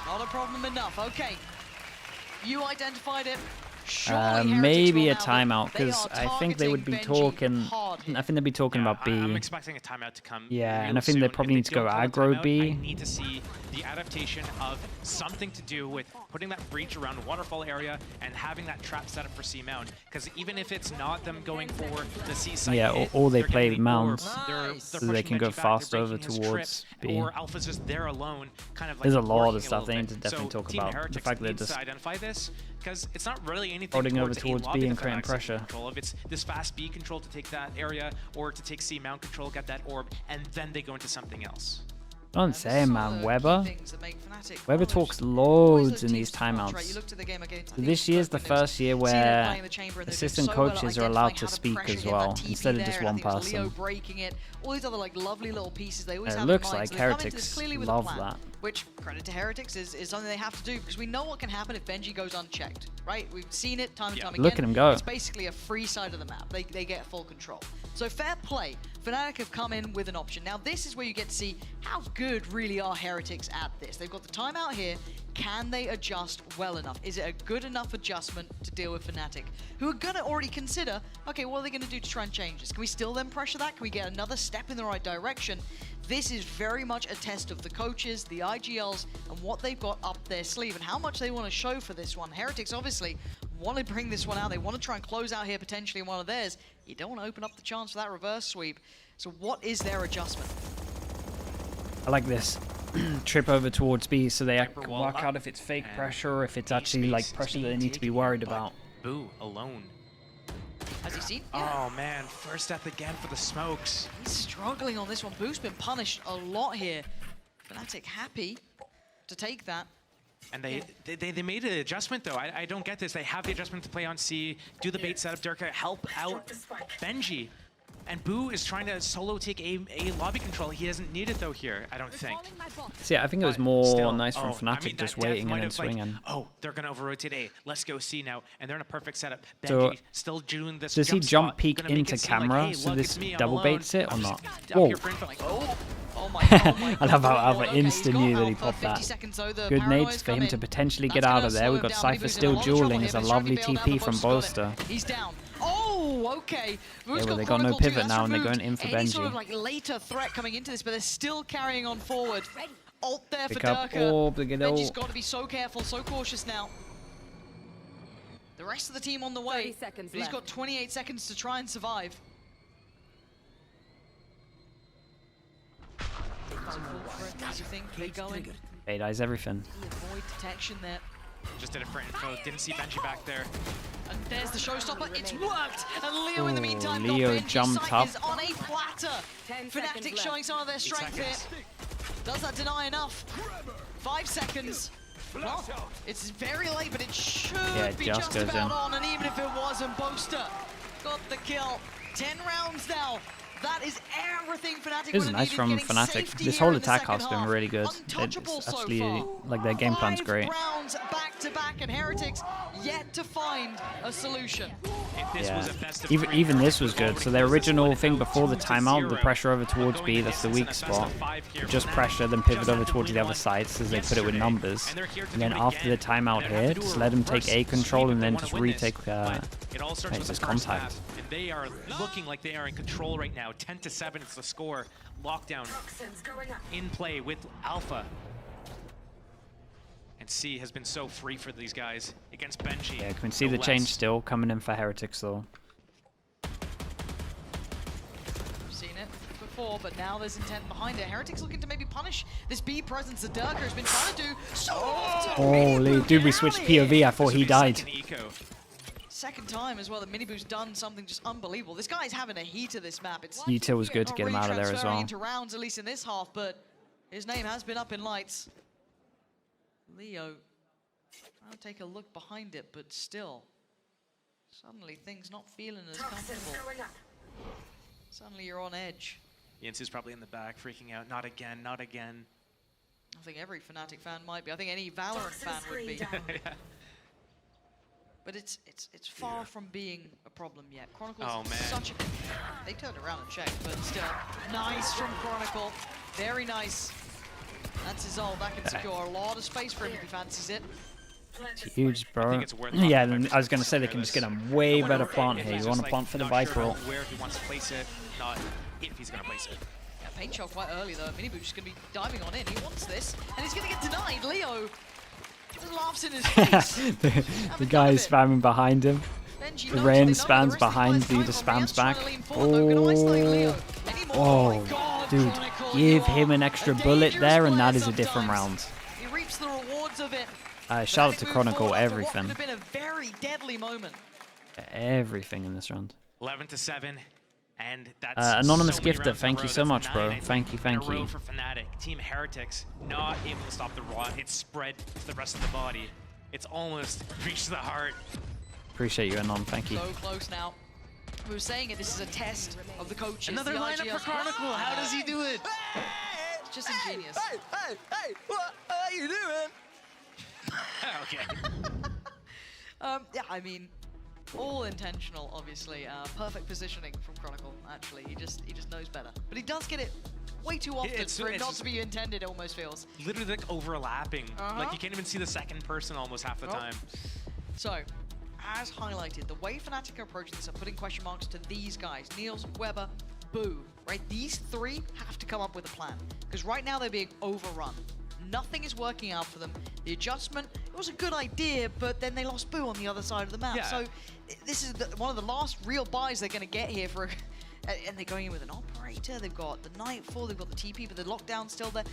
Not a problem enough. Okay, you identified it. Maybe a timeout, because I think they would be talking. I think they'd be talking about B. I'm expecting a timeout to come. Yeah, and I think they probably need to go aggro B. I need to see the adaptation of something to do with putting that breach around Waterfall area and having that trap set up for C Mount. Because even if it's not them going for the C site, yeah, or they play Mounts, so they can go fast over towards B. Or Alpha's just there alone, kind of like. There's a lot of stuff they need to definitely talk about. The fact that they're just identify this, because it's not really anything prodding over towards B and creating pressure. Control. If it's this fast B control to take that area, or to take C Mount control, get that orb, and then they go into something else. Don't say, man. Weber talks loads in these timeouts. So this year's the first year where assistant coaches are allowed to speak as well, instead of just one person. It looks like Heretics love that. Which, credit to Heretics, is something they have to do, because we know what can happen if Benji goes unchecked, right? We've seen it time and time again. Look at him go. It's basically a free side of the map. They get full control. So fair play. Fnatic have come in with an option. Now this is where you get to see how good really are Heretics at this. They've got the timeout here. Can they adjust well enough? Is it a good enough adjustment to deal with Fnatic, who are going to already consider, okay, what are they going to do to try and change this? Can we still then pressure that? Can we get another step in the right direction? This is very much a test of the coaches, the IGLs, and what they've got up their sleeve and how much they want to show for this one. Heretics obviously want to bring this one out. They want to try and close out here potentially in one of theirs. You don't want to open up the chance for that reverse sweep. So what is their adjustment? I like this. trip over towards B, so they can work out if it's fake pressure or if it's actually like pressure that they need to be worried about. Boo alone. Has he seen? Yeah. Oh man, first death again for the smokes. He's struggling on this one. Boo's been punished a lot here. Fnatic happy to take that. And they made an adjustment though. I don't get this. They have the adjustment to play on C, do the bait setup, Durka, help out Benji. And Boo is trying to solo take a lobby control. He doesn't need it though here, I don't think. See, I think it was more nice from Fnatic, I mean, just that death waiting and might then have, like, swinging. oh, they're gonna over-rotate A. Let's go C now. And they're in a perfect setup. Benji So, still doing this does he spot, jump peek gonna make into it seem like, camera hey, so look, this it's me, I'm double alone. baits it or I'm not? just Whoa. here for info, like, Oh my god. I love how Alpha Okay, insta he's got knew that he Alpha, popped 50 that. seconds, though. The Good paranoia's nades for him come to in. potentially That's get gonna out of there. slow We've him got down. Cypher Minibu's in still a lot of trouble dueling. here, It's a but he's trying to lovely be bailed out, TP but from Bo's got it. Boaster. He's down. Oh, okay. Boo's Yeah, well, got they got no Chronicle too. pivot That's now, and they're removed going in for any sort Benji. of like later threat coming into this, but they're still carrying on forward. Ult there for Pick up Durka. orb, they get Benji's ult. got to be so careful, so cautious now. The rest of the team on the way. 30 seconds But he's left. got 28 seconds to try and survive. As you think they go in, Fade eyes everything. he avoid detection there. just did it for info. Didn't see Benji back there. And there's the showstopper. It's worked. And Leo in the meantime Leo got Benji. jumped Sight up. is on a platter. 10 Fnatic seconds showing some of their strength here. Does that deny enough? 5 seconds. Well, it's very late, but it should be just just goes about in. on. And even if it wasn't, Boaster got the kill. 10 rounds now. That is everything Fnatic It was would have nice needed, from getting Fnatic. safety This here whole in the attack second has been half. really good. Untouchable It's so actually far. like their game plan's great. 5 rounds back to back, and Heretics yet to find a solution. If this was a best of Even three, this was good. So their original thing before the timeout, the pressure over towards B, that's the weak spot. Just pressure, then pivot over towards the other side, so they put it with numbers. And then after the timeout here, just let them take A control and then just retake it all starts with this the first contact. half, and they are looking like they are in control right now. 10-7 is the score. Lockdown in play with Alpha. And C has been so free for these guys against Benji. Yeah, you can see no the change less. still coming in for Heretics though. We've seen it before, but now there's intent behind it. Heretics looking to maybe punish this B presence that Durka has been trying to do so often. Holy, dude, we switched POV. I thought This he will be died. second eco. Second time as well that Minibu's done something just unbelievable. This guy's having a heat of this map. It's Util was good to not get him really out of there as transferring well. into rounds, at least in this half, but his name has been up in lights. Leo, trying to take a look behind it, but still, suddenly things not feeling as comfortable. Suddenly you're on edge. Yinsu's probably in the back, freaking out. Not again, not again. I think every Fnatic fan might be. I think any Valorant fan would be. Yeah. But it's far from being a problem yet. Chronicle's Oh, man. such a... They turned around and checked, but still. Nice from Chronicle. Very nice. That's his ult. That can secure a lot of space for him if he fancies it. Huge, bro. think it's worth Yeah, talking and about I was going to say they can just get a way better plant If here. he's You want just, to plant for the not sure Viper ult. about where he wants to place it, not if he's going to place it. Yeah, paint shot quite early though. Minibu's just going to be diving on in. He wants this, and he's going to get denied. Leo just laughs in his face. The guy is spamming behind him. Benji The knows rain they know spams the behind, rest of he the just players spams trying back. to lean forward, though. Gonna isolate Leo. Any more? Oh, my God, dude, Chronicle, give you him are an a extra bullet dangerous there and that player is a different sometimes. round. He reaps the rewards of it. Shout out Fnatic to move Chronicle, forward after what everything. could have been a very deadly moment. Everything in this round. 11-7, and that's Anonymous so many Gifter, rounds in a thank row. you so That's much, bro. 9, I think, Thank you, thank in a row you. for Fnatic. Team Heretics not able to stop the rot. It's spread to the rest of the body. It's almost reached the heart. Appreciate you, Anon. Thank you. So close now. We were saying it, this is a test of the coaches. Another the lineup RGLs. for Chronicle. How does he do it? It's just ingenious. Hey, what are you doing? Okay. Yeah, I mean, all intentional, obviously. Perfect positioning from Chronicle, actually. He just knows better. But he does get it way too often for it not to be intended, it almost feels. Literally like overlapping. Like you can't even see the second person almost half the time. So, as highlighted, the way Fnatic are approaching this are putting question marks to these guys. Niels, Weber, Boo, right? These three have to come up with a plan. Because right now they're being overrun. Nothing is working out for them. The adjustment, it was a good idea, but then they lost Boo on the other side of the map. Yeah. So this is one of the last real buys they're going to get here for, and they're going in with an operator. They've got the Nightfall, they've got the TP, but the lockdown's still there.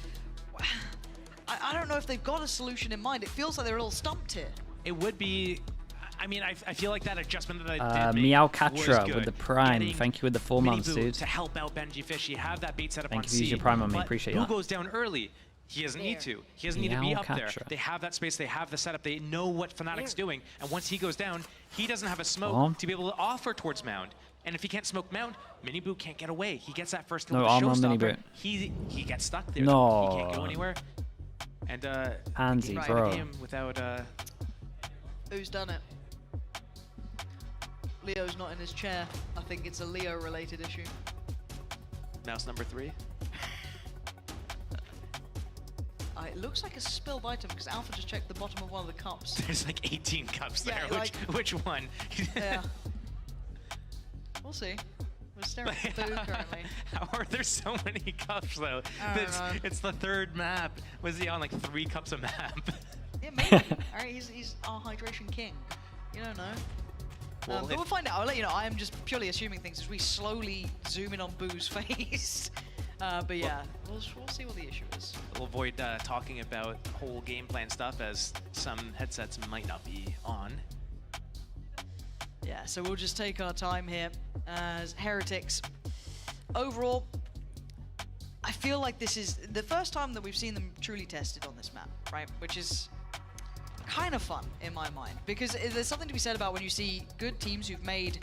I don't know if they've got a solution in mind. It feels like they're a little stumped here. It would be. I mean, I feel like that adjustment that I did make Meow was Katra good. with the Prime. Getting Thank you with the 4 months, Minibu dude. to help out Benji Fish. You have that bait set up Thank on you for using C. your Prime on me. But Appreciate Who that. goes down early? He doesn't need to. He doesn't need to be Meow up there. Katra. They have that space. They have the setup. They know what Fnatic's doing. And once he goes down, he doesn't have a smoke Oh. to be able to offer towards Mound. And if he can't smoke Mound, Minibu can't get away. He gets that first kill No with the armor on showstopper. Minibu. He gets stuck there. No. He can't go anywhere. And Handsy, the game bro. game without Who's done it? Leo's not in his chair. I think it's a Leo-related issue. mouse number 3. It looks like a spilled item because Alpha just checked the bottom of one of the cups. There's like 18 cups Yeah, there. like- Which one? Yeah. We'll see. We're staring at food currently. How are there so many cups though? I don't know. It's the 3rd map. Was he on like 3 cups a map? Yeah, maybe. Alright, he's our hydration king. You don't know. Well, But we'll find out. I'll let you know. I am just purely assuming things as we slowly zoom in on Boo's face. But yeah, we'll see what the issue is. We'll avoid talking about whole game plan stuff as some headsets might not be on. Yeah, so we'll just take our time here as Heretics. Overall, I feel like this is the first time that we've seen them truly tested on this map, right? Which is kind of fun in my mind, because there's something to be said about when you see good teams who've made,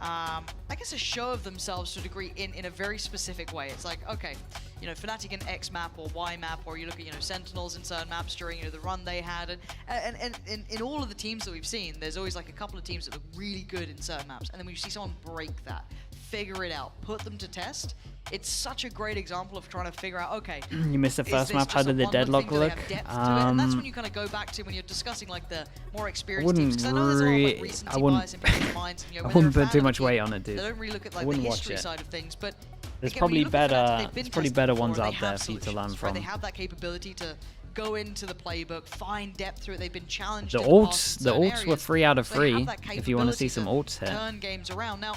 I guess, a show of themselves to a degree in a very specific way. It's like, okay, you know, Fnatic in X map or Y map, or you look at, you know, Sentinels in certain maps during, you know, the run they had, and in all of the teams that we've seen, there's always like a couple of teams that look really good in certain maps, and then when you see someone break that, figure it out, put them to test, it's such a great example of trying to figure out, okay, You missed the is first this map. How just a did the one-look deadlock thing? Do they look? have depth to it? And that's when you kind of go back to when you're discussing like the more experienced teams, because I know there's a lot of like recency bias in people's minds. And, you know, I when they're wouldn't a put fan too of a much weight team, on it, dude. They don't really look at I like the wouldn't watch history it. side of things, but There's again, when you probably look at Fnatic, better. they've been There's probably tested better before, ones and out they there have for you to learn solutions, right? from. They have that capability to go into the playbook, find depth through it. They've been challenged. The in the past in ults certain were areas. 3 out of So they have 3. that If you want to see capability some ults here. turn games around. Now,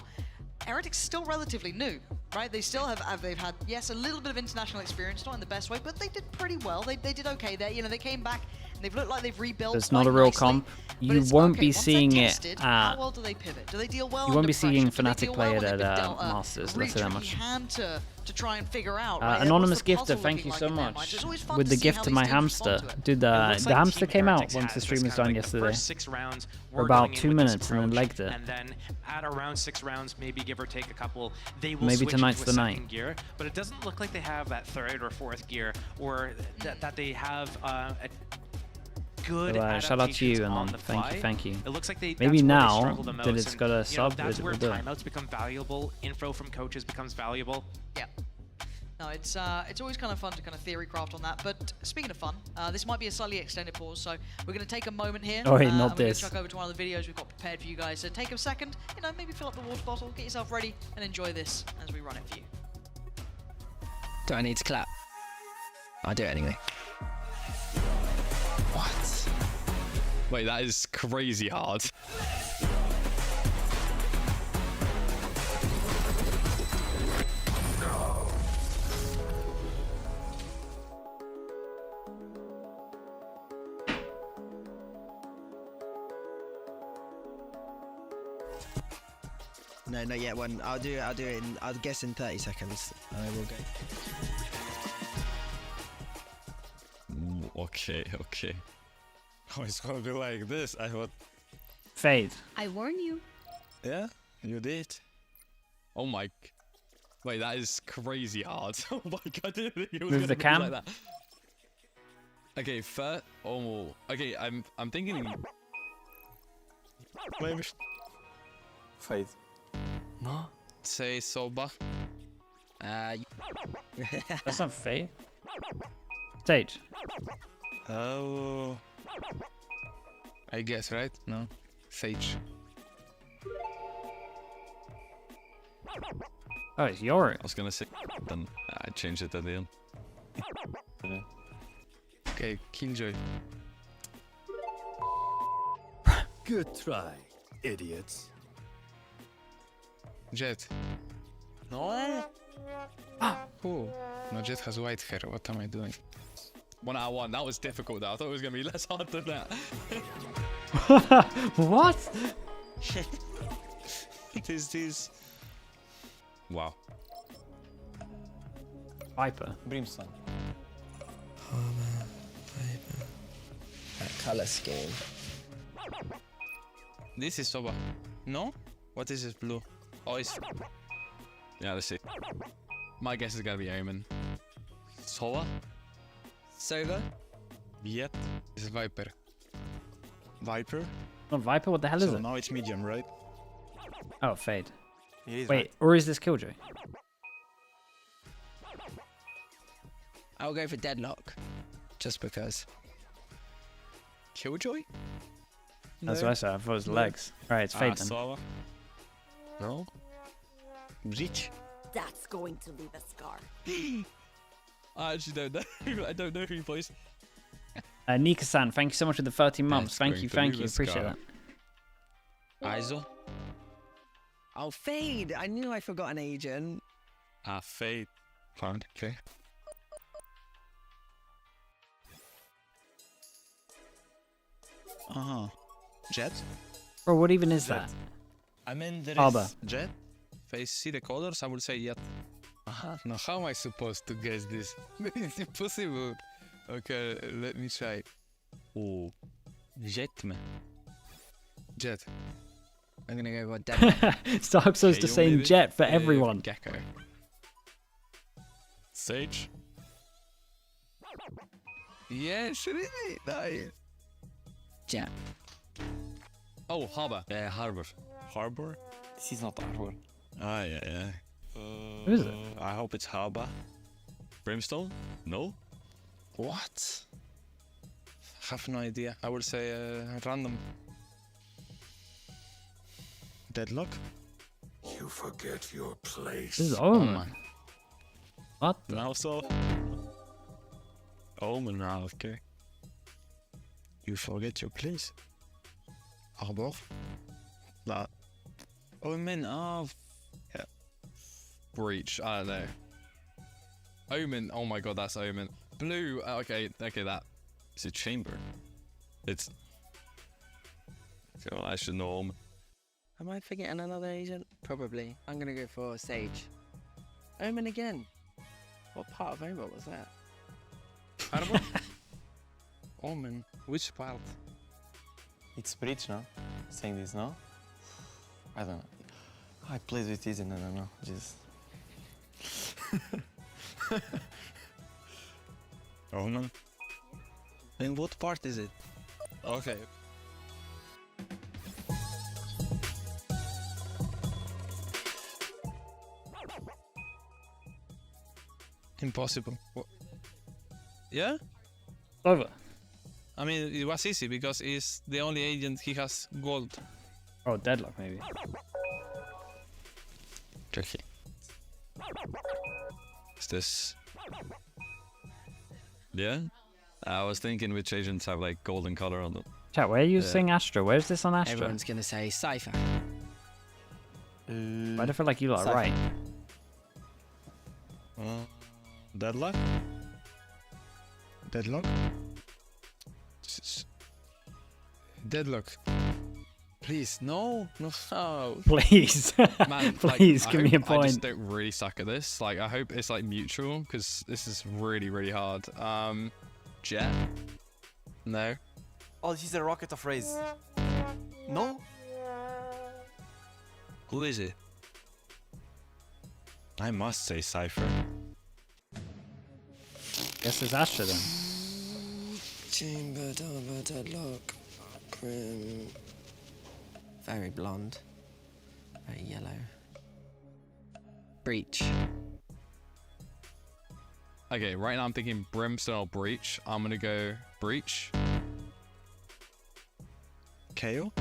Heretics still relatively new, right? They still have they've had, yes, a little bit of international experience, not in the best way, but they did pretty well. They did okay there. You know, they came back and they've looked like they've rebuilt. There's not a quite real nicely, comp. but You it's, won't okay, be once they're seeing it tested, at. how well do they pivot? Do they deal well You won't under be seeing pressure? Do they Fnatic deal play well it when they've at been dealt a Masters. really Let's say that tricky much. hand to try and figure out, right? Anonymous What's the Gifter, puzzle thank looking you like so in their much. minds? It's always fun With to the see gift how to these my teams respond hamster. to it. Dude, It the looks like hamster Team came out Heretics once has the this stream was kind of done like yesterday. The first 6 rounds, For we're about going in 2 with this minutes and then approach, legged it. And then at around 6 rounds, maybe give or take a couple, they will Maybe switch tonight's into a the second night. gear. But it doesn't look like they have that 3rd or 4th gear, or that they have a good Shout out to you, adaptations on Anon. the Thank fly. you, thank you. It looks like they Maybe that's where they now struggle the that most. it's And, got a you know, sub, that's it where will do it. timeouts become valuable. Info from coaches becomes valuable. Yeah. No, it's always kind of fun to kind of theory craft on that. But speaking of fun, this might be a slightly extended pause, so we're going to take a moment here. Oh, wait, and not we're going this. to chuck over to one of the videos we've got prepared for you guys. So take a second, you know, maybe fill up the water bottle, get yourself ready, and enjoy this as we run it for you. Do I need to clap? I do it anyway. What? Wait, that is crazy hard. No, not yet. One. I'll do it in. I'll guess in 30 seconds. I will go. Okay. Oh, it's gonna be like this. I thought. Fade. I warn you. Yeah, you did. Oh my. Wait, that is crazy hard. Oh my god, I didn't think it was Move gonna the be cam. like that. Okay, first. Oh. Okay, I'm thinking. Maybe. Fade. No. Say Soba. That's not fade. Stage. Oh. I guess, right? No. Sage. Oh, it's Yorick. I was gonna say, then I changed it at the end. Okay, Killjoy. Good try, idiots. Jet. No. Oh, no, Jet has white hair. What am I doing? 1 out of 1. That was difficult though. I thought it was going to be less hard than that. What? It is this. Wow. Viper. Brimstone. That color scheme. This is Soba. No? What is this blue? Oh, it's... Yeah, let's see. My guess is going to be Omen. Soba? Sova? Yet. This is Viper. Viper. Not Viper? What the hell is So it? now it's medium, right? Oh, Fade. It is. Wait, or is this Killjoy? I'll go for Deadlock. Just because. Killjoy? That's what I said. I thought it was legs. Alright, it's Fade then. Soba. No? Reach. That's going to leave a scar. I actually don't know. I don't know who he plays. Nika-san, thank you so much for the 13 months. That's Thank you, going to thank you. leave a Appreciate scar. that. Aizo? Oh, Fade! I knew I forgot an agent. Fade. Found. Okay. Jet. Bro, what even is that? I mean, there Arbor. is Jet? If I see the colors, I will say yet. Now, how am I supposed to guess this? It's impossible. Okay, let me try. Oh, Jet me. Jet. I'm gonna go for Deadlock. Stark says the Kayo, same maybe? jet for everyone. Gecko. Sage. Yes, it is. Nice. Jet. Oh, Harbor. Yeah, Harbor. Harbor. This is not Harbor. Ah, yeah. Who is it? I hope it's Harbor. Brimstone? No. What? Have no idea. I would say random. Deadlock. You forget your place. This is Omen. What? Now so. Omen now, okay. You forget your place. Harbor. La. Omen of. Yeah. Breach. I don't know. Omen. Oh my god, that's Omen. Blue. Okay, that. It's a chamber. It's. Okay, well, I should know Omen. Am I forgetting another agent? Probably. I'm gonna go for Sage. Omen again. What part of Omen was that? Harbor? Omen. Which part? It's Breach, no? Saying this, no? I don't know. I played with this and I don't know. Just. Omen. In what part is it? Okay. Impossible. What? Yeah? Over. I mean, it was easy because he's the only agent he has gold. Oh, Deadlock maybe. Tricky. Is this? Yeah? I was thinking which agents have like golden color on them. Chat, where are you seeing Astra? Where's this on Astra? Everyone's gonna say Cypher. I don't feel like you lot are right. Deadlock? Deadlock? Deadlock. Please, no. Please. Man, Please, like, give me a I point. just don't really suck at this. Like, I hope it's like mutual because this is really, really hard. Jet? No. Oh, this is a Rocket of Rays. No? Who is it? I must say Cypher. Guess it's Astra then. Chamber, Double, Deadlock, Grim. Very blonde. Very yellow. Breach. Okay, right now I'm thinking Brimstone or Breach. I'm gonna go Breach. KO?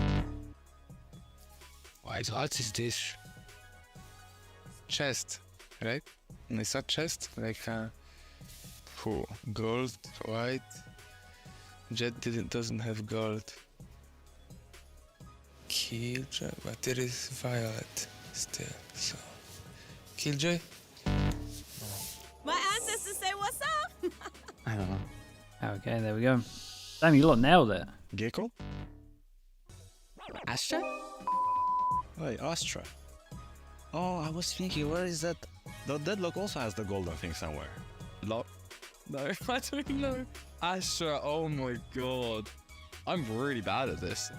What is this? Chest, right? It's a chest, like gold, white. Jet doesn't have gold. Killjoy, but there is violet still. So, Killjoy. My ancestors say what's up? I don't know. Okay, there we go. Damn, you lot nailed it. Gecko? Astra? Wait, Astra. Oh, I was thinking, what is that? The Deadlock also has the golden thing somewhere. No, I don't know. Astra, oh my god. I'm really bad at this.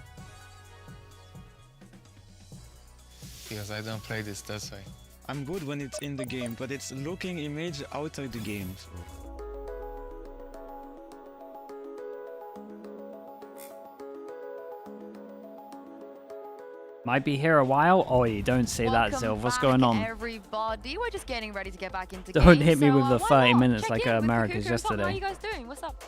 Because I don't play this, that's why. I'm good when it's in the game, but it's looking image outside the game. Might be here a while. Oh, you don't say that, Zilv. What's going on? Everybody, we're just getting ready to get back into Don't games, hit me so, with the why 30 not? minutes Check like in with America's Kuku and Pop. How are yesterday. you guys doing? What's up?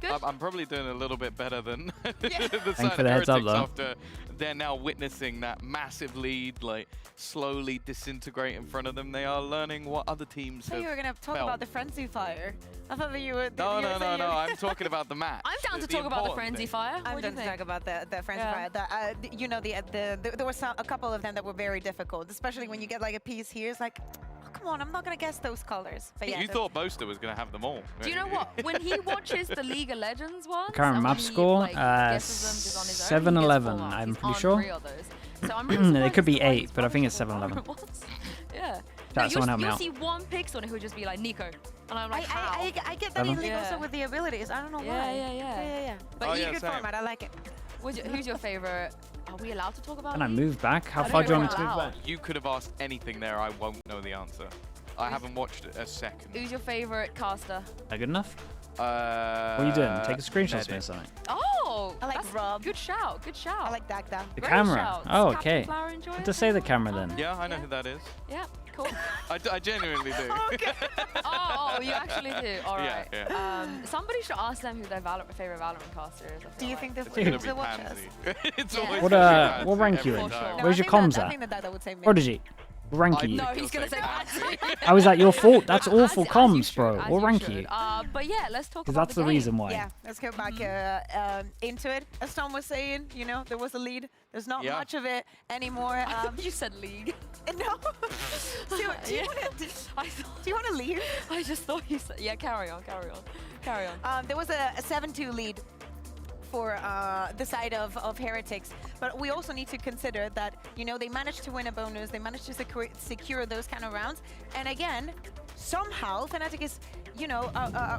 Good? I'm probably doing a little bit better than the Thanks side for of the heads up, Heretics though. after they're now witnessing that massive lead, like, slowly disintegrate in front of them. They are learning what other teams So have you were gonna talk felt. about the frenzy fire. I thought that you would. No, I'm talking about the match. I'm down to The talk about the important frenzy thing. fire. I'm What do you going to think? talk about the frenzy Yeah. fire. You know, there were a couple of them that were very difficult, especially when you get like a piece here. It's like, oh, come on, I'm not gonna guess those colors. But yeah, You thought Boaster was going to have them all. Do you know what? When he watches the League of Legends ones, Current and map when he, score, like, guesses them just on his own, he gets 7-11, full marks. I'm He's pretty sure. unreal, those. So I'm really They could be surprised as to why 8, he's but I think it's punishable 7-11. for it. Yeah. Chat, someone help me you'll out. see one pixel and he'll just be like Nico, and I'm like, how? I get that 7? he also with the abilities. I don't know why. Yeah. But Oh, he's yeah, a good same. format. I like it. Who's your favorite? Are we allowed to talk about? Can I League? move back? How I far don't do you want know me to if move we're back? allowed. You could have asked anything there, I won't know the answer. I haven't watched it a second. Who's your favorite caster? That good enough? What What are you doing? Take a screenshot of me or something. Oh, I like that's Rob. Good shout. Good shout. I like Dagda. The Great camera. shouts. Oh, Captain okay. Flower enjoy Good it? to say the camera then. Yeah, I know who that is. Yeah, cool. I genuinely do. oh, you actually do. All Yeah, right. Somebody should ask them who their favorite Valorant caster is. I Do feel you like. think the It's gonna fans be will watch us? Pansy. It's Yeah. always What gonna be what Pansy rank you every in? time. No, Where's I your think comms I at? think that Dagda would say me. Prodigy. What rank are you? No, He'll he's gonna say say Pansy. Pansy. How is that your fault? That's awful As you comms, should, bro. as What rank are should. you? But yeah, let's talk Because about that's the game. reason why. Yeah, let's go back into it. As Tom was saying, you know, there was a lead. There's not Yeah. much of it anymore. You said league. No. do you want to leave? I just thought you said. Yeah, carry on. There was a 7-2 lead for the side of Heretics, but we also need to consider that, you know, they managed to win a bonus, they managed to secure those kind of rounds, and again, somehow Fnatic is, you know,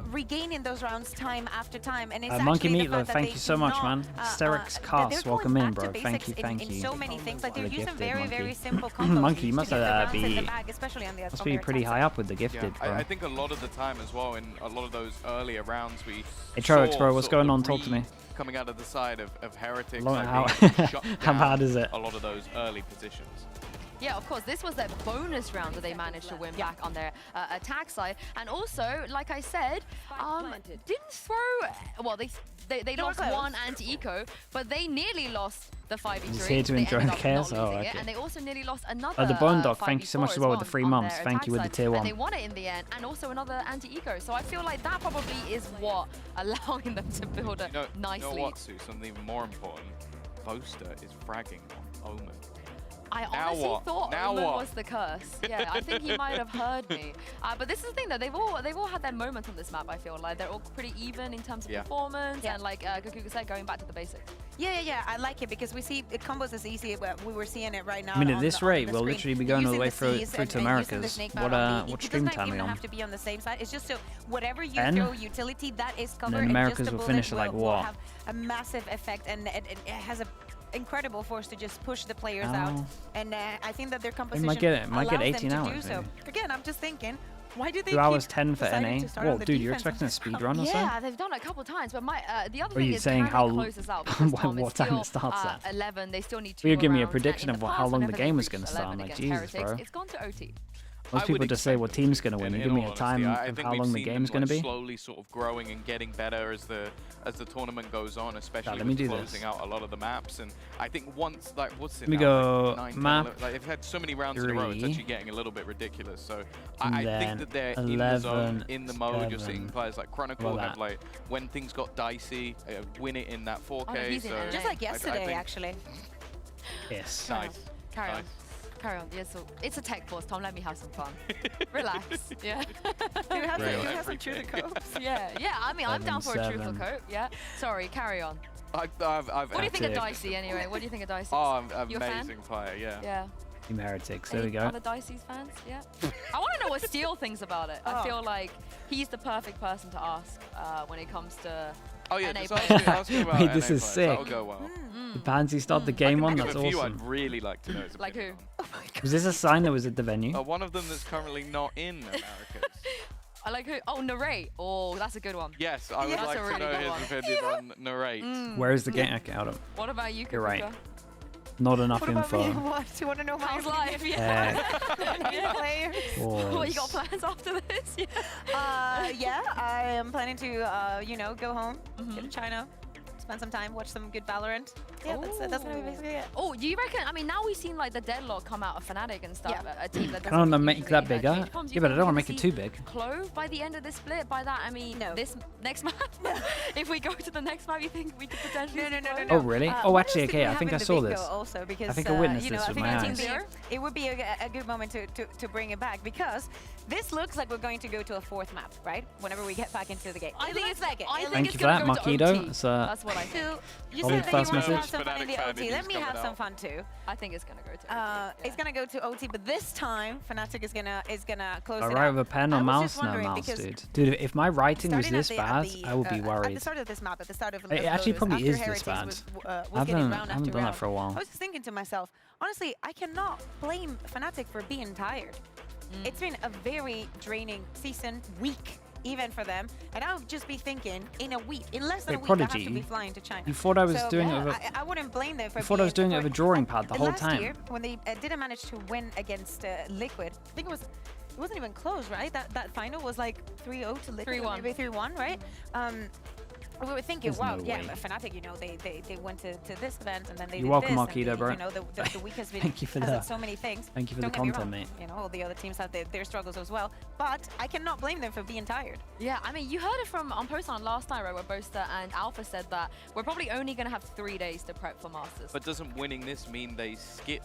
regaining those rounds time after time, and it's Monkey actually the Meatloaf, fact that thank they you so do much, not, man. Hysterics Cast, they're going welcome in, back to bro. Thank you, basics in so many things. Like, they're What a using gifted very, monkey. very simple combos. Monkey, you to must get the rounds in the be bag, especially on the must on be their pretty attack high side. up with the Yeah, gifted, bro. I think a lot of the time as well, in a lot of those earlier rounds, we Hey, Troix, saw bro, what's sort of going the on? Talk to me. read coming out of the side of Heretics. Long- like how- being shut how down bad is it? A lot of those early positions. Yeah, of course, this was their bonus round that they managed to win back on their attack side. And also, like I said, didn't throw... Well, they lost close. one anti-eco, but they nearly lost the 5v3. He's here to They enjoy ended the up chaos? not Oh, losing it, okay. And they also nearly lost another The Bone Dog, thank you so much 5v4 as well with the on 3 their months. Thank attack you with the side, tier 1. And they won it in the end, and also another anti-eco. So I feel like that probably is what allowing them to build a nice you know lead. what, Sue? Something even more important. Boaster is fragging on Omen. I Now honestly what? thought Now Omen what? was the curse. Yeah, I think he might have heard me. But this is the thing though, they've all had their moments on this map. I feel like they're all pretty even in terms of performance and like Kukuka said, going back to the basics. Yeah, I like it because we see the combos is easy. We were seeing it right now. I mean, at on this the- on rate, the we'll screen. literally be going all the Using way Cs through and to using the Americas. snake What battle on the- what it stream doesn't time are even you on? have to be on the same side. It's just so whatever you 10? throw utility, that is covered. then Americas just a will bullet finish at, like, will what? have a massive effect, and it has a incredible force to just push the players Ow. out. And I think that their composition might get 18 allows them to hours, do so. maybe. Again, I'm just thinking, why did they 2 hours keep 10 for deciding NA? to start Whoa, on the dude, you're defense expecting a speed run or something? Yeah, they've done it a couple of times, but the other Or are thing you is saying can how- they close this out? Because, Tom, what it's time still, it starts at? 11, they still need 2 Well, you're giving me a rounds, and prediction in of the how past, long the whenever game they've is gonna reached start. 11 Like, against Jesus, Heretics, bro. It's gone to OT. Most I people would just say what expect it, team's going to win. in You give me all a time honesty. I of think how we've long the seen game's them, going to like, be. slowly sort of growing and getting better as the tournament goes on, especially let me with do closing this. out a lot of the maps. And I think once, like, what's it Let me now? go Like 9, 10, map 11, like, they've had so many rounds in a row, it's 3. actually getting a little bit ridiculous. So And I then think that they're in the zone, 11, in the mode. You're seeing 7. players like Chronicle What have, about like, when things got dicey, win it in that 4K. he's in so NA. just like I yesterday, think- actually. Yes. Nice. Carry on. Nice. Carry on. Yeah, so it's a tech pause, Tom. Let me have some fun. Relax. Yeah. You have some truth or cope. Yeah. I mean, I'm down for a truth or cope. Yeah. Sorry, carry on. I've what do you think of Dicey anyway? What do you think of Dicey? Oh, amazing player, yeah. Yeah. Team Heretics, there we go. Other Dicey's fans? Yeah. I want to know what Steel thinks about it. I feel like he's the perfect person to ask when it comes to NA ask about Wait, this NA is players. sick. That'll go well. Did Pansy start the game on? That's a few awesome. I'd really like to know. Like who? Was this a sign that was at the venue? One of them that's currently not in Americas. I like who? Oh, Narrate. Oh, that's a good one. Yes, I would like to know his opinion on Narrate. Where is the game? Okay, hold on. What about you, You're right. Kapuka? Not enough What about info. me? What? Do you want to know my How's life? Yeah. players? What, you got plans after this? Yeah, I am planning to, you know, go home, go to China, spend some time, watch some good Valorant. Yeah, that's gonna be basically it. Oh, do you reckon? I mean, now we've seen like the deadlock come out of Fnatic and stuff. Yeah. A team that I don't want to doesn't make that usually, bigger. change comms. Yeah, but I don't want to make it too big. Clove by the end of this split. By that I mean this next map. If we go to the next map, you think we could potentially? No. Oh really? Oh actually, okay. I think I saw this. Also, because I think I witnessed you know, this I with think my I eyes. think it would be a good moment to bring it back, because this looks like we're going to go to a 4th map, right? Whenever we get back into the game. I think it's like it. Thank you for that, Marquito. It's That's what I think. You solid said that first you want to have message. some fun in the Fnatic OT. Let me coming have some out. fun too. I think it's gonna go to OT. It's gonna go to OT, but this time Fnatic is gonna close I it write out. with a pen or I was mouse? just No wondering mouse, because dude. Dude, if my writing was starting this bad, I would be At worried. the start of this map, at the start of It actually Lotus, probably after is this Heretics bad. was I getting haven't round done after that round, for a while. I was just thinking to myself, honestly, I cannot blame Fnatic for being tired. It's been a very draining season, week even for them, and I would just be thinking, in a week, in less than a week, I have to be flying to China. You thought I was doing it with I wouldn't blame them for. You thought I was doing it with a drawing pad the whole last time. year, when they didn't manage to win against Liquid, I think it wasn't even close, right? That final was like 3-0 to Liquid, 3-1. maybe 3-1, right? We were thinking, There's wow, no yeah, way. Fnatic, you know, they went to this event and then they You're did welcome, this, Marquita, and bro. you know, the week has been Thank you for has had that. so many things. Thank you for Don't the get me content, wrong, mate. You know, all the other teams have their struggles as well, but I cannot blame them for being tired. Yeah, I mean, you heard it from on Post on last night, right, where Boaster and Alpha said that we're probably only going to have 3 days to prep for Masters. But doesn't winning this mean they skip?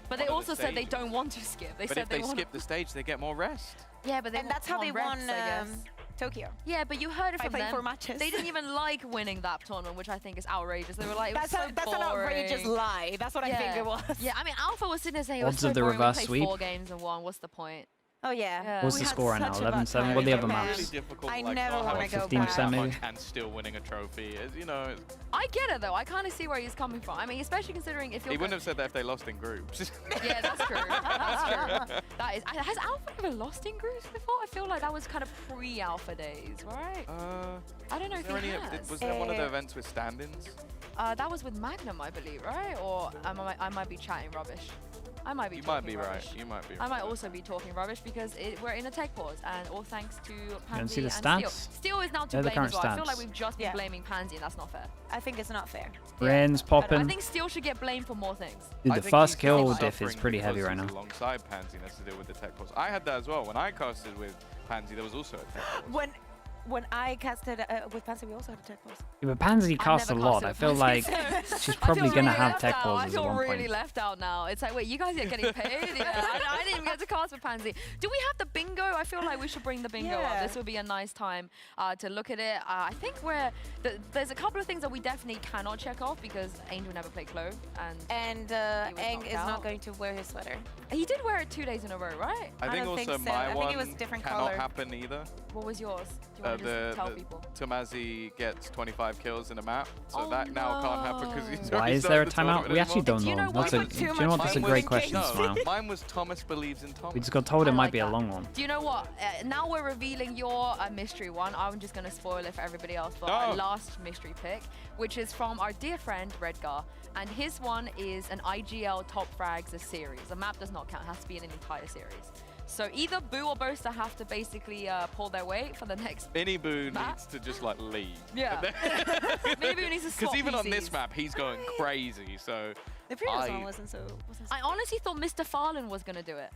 But they one of also the said they stages? don't want to skip. They But said if they want skip the stage, they get more rest. Yeah, but they And that's how they reps, won I guess. Tokyo. Yeah, but you heard it By from playing them. 4 matches. They didn't even like winning that tournament, which I think is outrageous. They were like, it was That's an outrageous lie. That's what I think it was. Yeah, I mean, Alpha was sitting there saying, it was Odds so of the boring. reverse We played sweep. 4 games and won. What's the point? Oh yeah. What's We the had score right now? such a bad 11-7? time. What are the other It's maps? really difficult, I like, never not wanna having go to do back. 15% maybe? much and still winning a trophy. You know, I get it though. I kind of see where he's coming from. I mean, especially considering if you're. he wouldn't have said that if they lost in groups. Yeah, that's true. That's true. That is. Has Alpha ever lost in groups before? I feel like that was kind of pre-Alpha days, right? I don't know if he has. Was there one of the events with stand-ins? That was with Magnum, I believe, right? Or I might be chatting rubbish. I might be. You might be rubbish. right. You might be I right. might also be talking rubbish because we're in a tech pause, and all thanks to Pansy see the and stats? Steel. Steel is now to They're the blame as current well. I feel stats. like we've just been blaming Pansy, and that's not fair. I think it's not fair. Rain's I popping. think Steel should get blamed for more things. Dude, I the think first he's kill suffering diff is pretty heavy because right he's now. Alongside Pansy, and that's to do with the tech pause. I had that as well. When I casted with Pansy, there was also a tech pause. When I casted with Pansy, we also had a tech pause. Yeah, but Pansy casts a never lot. casted I with feel like Pansy, so she's I probably feel going to really have left tech out. pauses I at feel one really point. left out now. It's like, wait, you guys are getting paid? Yeah, I didn't even get to cast with Pansy. Do we have the bingo? I feel like we should bring the bingo up. This would be a nice time to look at it. I think there's a couple of things that we definitely cannot check off because Angel never played Clove. And Eng is not going to wear his sweater. He did wear it 2 days in a row, right? I think don't also think so. my I one think it was different cannot color. happen either. What was yours? Do you want to just tell people? Tomazi gets 25 kills in a map, so that now can't happen because he's Why already is there a started the timeout? We actually don't know. That's a, do you know what? That's a great question, Smile. Mine was Thomas believes in Thomas. We just got told it might like be a that. long one. Do you know what? Now we're revealing your mystery one. I'm just going to spoil it for everybody else. But our last mystery pick, which is from our dear friend Redgar. And his one is an IGL Top Frags a series. A map does not count. It has to be in an entire series. So either Boo or Boaster have to basically pull their weight for the next Minnie Boo map. needs to just like leave. Yeah. Minnie Boo needs to swap Because even on PCs. this map, he's going crazy. So The previous one wasn't so. I honestly thought Mr. Farland was going to do it.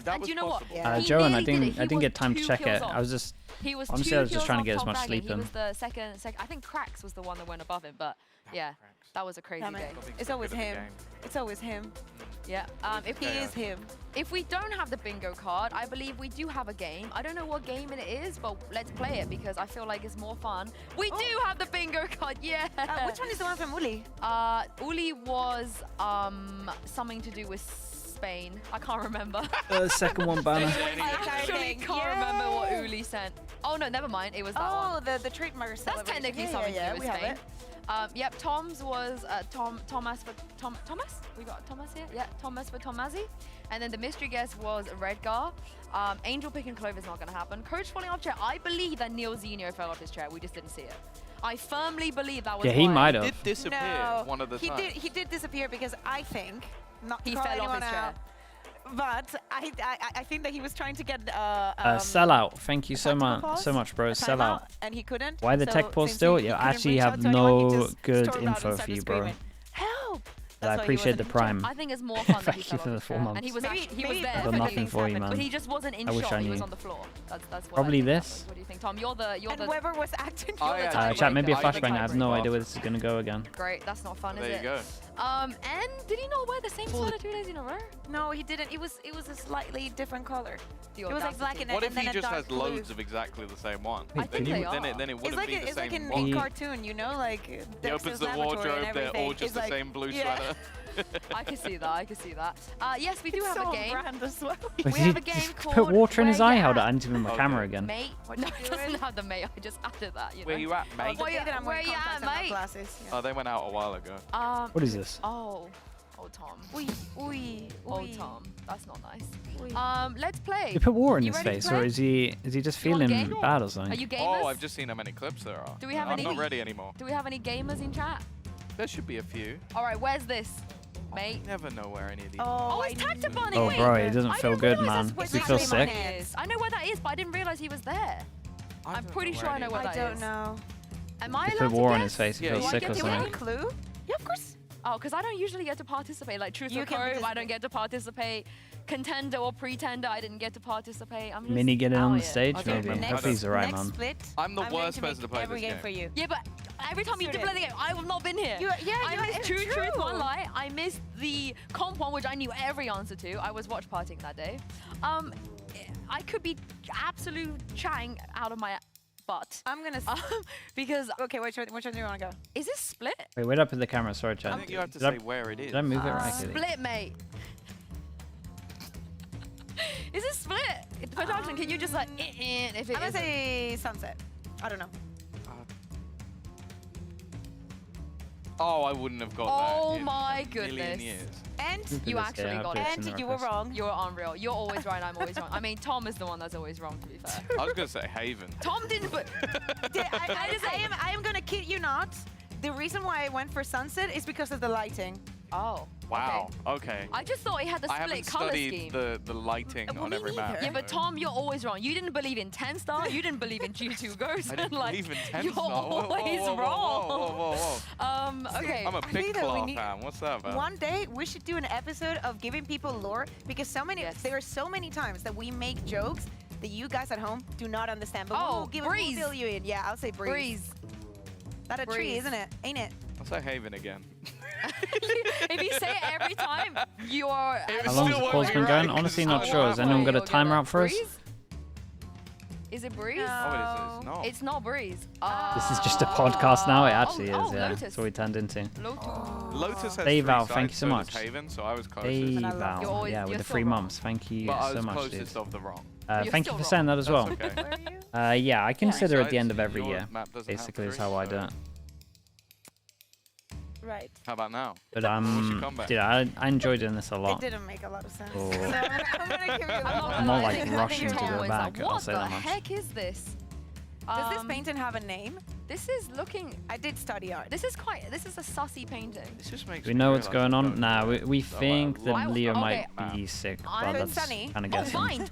That And was do you know possible. what? He Joe, and I nearly did it. didn't He get was time to 2 check kills it. off. I was just He was honestly, 2 I was just kills trying to off get as Top much Fragging. sleep He in. was the second. I think Cracks was the one that went above him, but Yeah, that was a crazy Damn it. game. It's always him. It's always him. Yeah. If He is him. If we don't have the bingo card, I believe we do have a game. I don't know what game it is, but let's play it because I feel like it's more fun. We do have the bingo card, yeah. Which one is the one from Uli? Uli was something to do with Spain. I can't remember. Second one banner. I actually can't remember what Uli sent. Oh no, never mind. It was that one. Oh, the trademark That's technically something to do with we have Spain. it. Yep, Tom's was Thomas for Thomas? We got Thomas here? Yeah, Thomas for Tomazzi. And then the mystery guest was Redgar. Angel picking Clover is not going to happen. Coach falling off chair. I believe that Neil Zenio fell off his chair. We just didn't see it. I firmly believe that was Yeah, he why. might have. Did disappear one of the times. He did disappear because I think He fell off his chair. But I think that he was trying to get Sellout. Thank you so pause, much, bro. a timeout, Sellout. and he couldn't. Why the so tech pause since still? he Yeah, couldn't actually reach have out to anyone, he no just good stormed out info and for started you, bro. screaming, Help! I That's why he appreciate the wasn't in prime. I think it's more fun that he Thank you fell for off the his 4 chair. months. And he was Maybe- actually, he was maybe there. I've both done of nothing these for you, happened, man. But he just wasn't in I wish shot. I He was knew. on the floor. That's what Probably I think this. What do you think, Tom? You're the And whoever was acting, Oh, you're the yeah. Chat, maybe a I flashbang. think I have no tiebreaker. idea where this is going to go again. Great, that's not fun, There is you it? go. And did he not wear the same sweater 2 days in a row? No, he didn't. It was a slightly different color. The It was like black audacity. and What if then he a just dark has blue. loads of exactly the same one? I think they then it It's wouldn't like be the it's like same in one. cartoon, you know, like He Dexter's opens the Laboratory and wardrobe, they're everything. all just It's the like- same blue yeah. sweater. I can see that. I can see that. Yes, we do It's have so a game. brand as well. Wait, We did have he a game just called put water in his Where eye? Ya Hold At? on, I didn't even my Okay. camera again. Mate. No, it doesn't have the mate. I just added that. You know. Where you at, Oh, mate? the day that I'm Where wearing you at, contacts and no mate? glasses. Yeah. Oh, they went out a while ago. What is this? Oh, Tom. Oi. Tom. That's not nice. Oi. Let's play. You put water in You his ready to face, play? or is he just You want a feeling game? bad or Are something? you gamers? Oh, I've just seen how many clips there are. Do we have I'm any- not ready anymore. Do we have any gamers in chat? There should be a few. All right, where's this, mate? I never know where any of these Oh, it's tagged to Bunny. Oh, Wait. bro, he doesn't I feel didn't good, realise man. that's where Does he feel Bunny sick? is. I know where that is, but I didn't realize he was there. I'm pretty sure I know where I that is. don't know. Am I He allowed put water to on guess? his face. He Yeah, feels you sick get or to Do we have a something. clue? Yeah, of course. Oh, because I don't usually get to participate. Like Truth You or can Cove, I participate. don't get to participate. Contender or Pretender, I didn't get to participate. I'm just Mini getting out on the here. stage, I don't maybe. know. Hopefully he's alright, next man. split, I'm the going worst to person make to play every this game for you. Yeah, but every time you Suited. play the game, I have not been here. I missed it's Truth, true. One Lie. I missed the comp one, which I knew every answer to. I was watch partying that day. I could be absolute chatting out of my butt. I'm gonna. Because Okay, which one do you want to go? is this split? Wait, wait up at the camera. Sorry, I chat. think you have to Did I- say where it is. Did I move it right? Split, mate. Is this split? Production, can you just like if it I'm gonna is? say Sunset. I don't know. Oh, I wouldn't have got that. Oh in my a million goodness. years. And You actually Yeah, got I've it. just seen and the you were request. wrong. You're unreal. You're always right. I'm always wrong. I mean, Tom is the one that's always wrong. To be fair. I was going to say Haven. Tom didn't put. I am gonna kid you not. The reason why I went for Sunset is because of the lighting. Oh. Wow. Okay. I just thought he had the I split haven't color studied scheme. the lighting Well, on me every neither. map. Yeah, but so- Tom, you're always wrong. You didn't believe in 10 star. You didn't believe in G2 Ghost. I didn't like, believe in 10 you're star. Whoa, whoa, always whoa, whoa, wrong. whoa, whoa, whoa. Okay. I'm a I big think that we claw need- fan. What's that about? One day we should do an episode of giving people lore because Yes. there are so many times that we make jokes that you guys at home do not understand. But Oh, we'll give Breeze. We'll fill you in. Yeah, I'll say breeze. Breeze. That a tree, Breeze. isn't it? Ain't it? I'll say Haven again. If you say it every time, you are. It How long has still the won't pause be been right, going? 'cause Honestly, it's not not sure. Has right. anyone got a You'll get timer that. out for us? Breeze? Is it Breeze? Oh, it's not. It's not Breeze. This is just a podcast now. It actually oh, is, yeah. Lotus. That's what we turned into. Lotus. Lotus has Dave three Val, sides, thank you so does much. Haven, so I was closest. Dave You're Val, always- yeah, you're with the still 3 wrong. months. Thank you But I so was much, dude. closest of the wrong. You're Thank you still for saying that as well. That's okay. Where are you? Yeah, I consider at the end of sides, every your year. map doesn't have Basically, is three, how I do so- it. Right. How about now? But What's your comeback? dude, I enjoy doing this a It lot. didn't make a lot of sense. Oh. So I'm gonna give you that I'm one. I'm not, like, I think rushing to Tom go wins back, that. I'll What say the that much. heck is this? Does this painting have a name? This is looking. I did study art. This is a sussy painting. This just makes Do we me know what's realise going I on? don't Nah, know. we So, think that I- Leo okay. might be sick, I'm but that's Sunny. kind of Oh, guessing.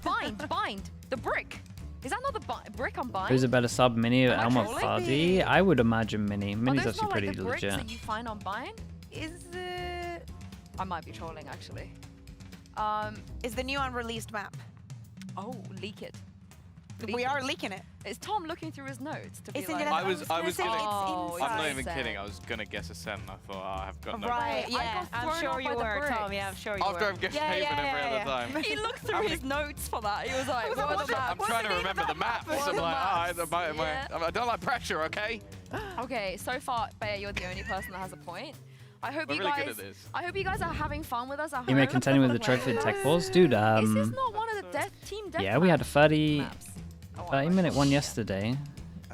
bind. The brick. Is that not the brick on bind? Who's a better sub, Mini or Am I Elmo trolling? Party? I would imagine Mini. Are Mini's those actually not like pretty the bricks legit. that you find on bind? Is it? I might be trolling actually. Is the new unreleased map? Oh, leak it. We are leaking it. Is Tom looking through his notes to be It's in like... the- I was gonna say gonna. Oh, I'm not it's even kidding. insane. I was gonna guess a 7. I thought, oh, I've got no. Right, I yeah, got I'm thrown sure off you by the were, Tom. bricks. Yeah, I'm sure you After were. I've guessed Yeah, Haven yeah, every yeah, other yeah. time. He looked through his notes for that. He was like, what are the I'm maps? trying to remember the maps. What are I'm the like, maps? I don't like pressure, okay? Okay, so far, Bayer, you're the only person that has a point. I hope We're you really guys. good at this. I hope you guys are having fun with us at home. You may continue with the trophy tech balls, dude. Is this not one of the team death Yeah, we had a 30 maps? 30-minute one yesterday.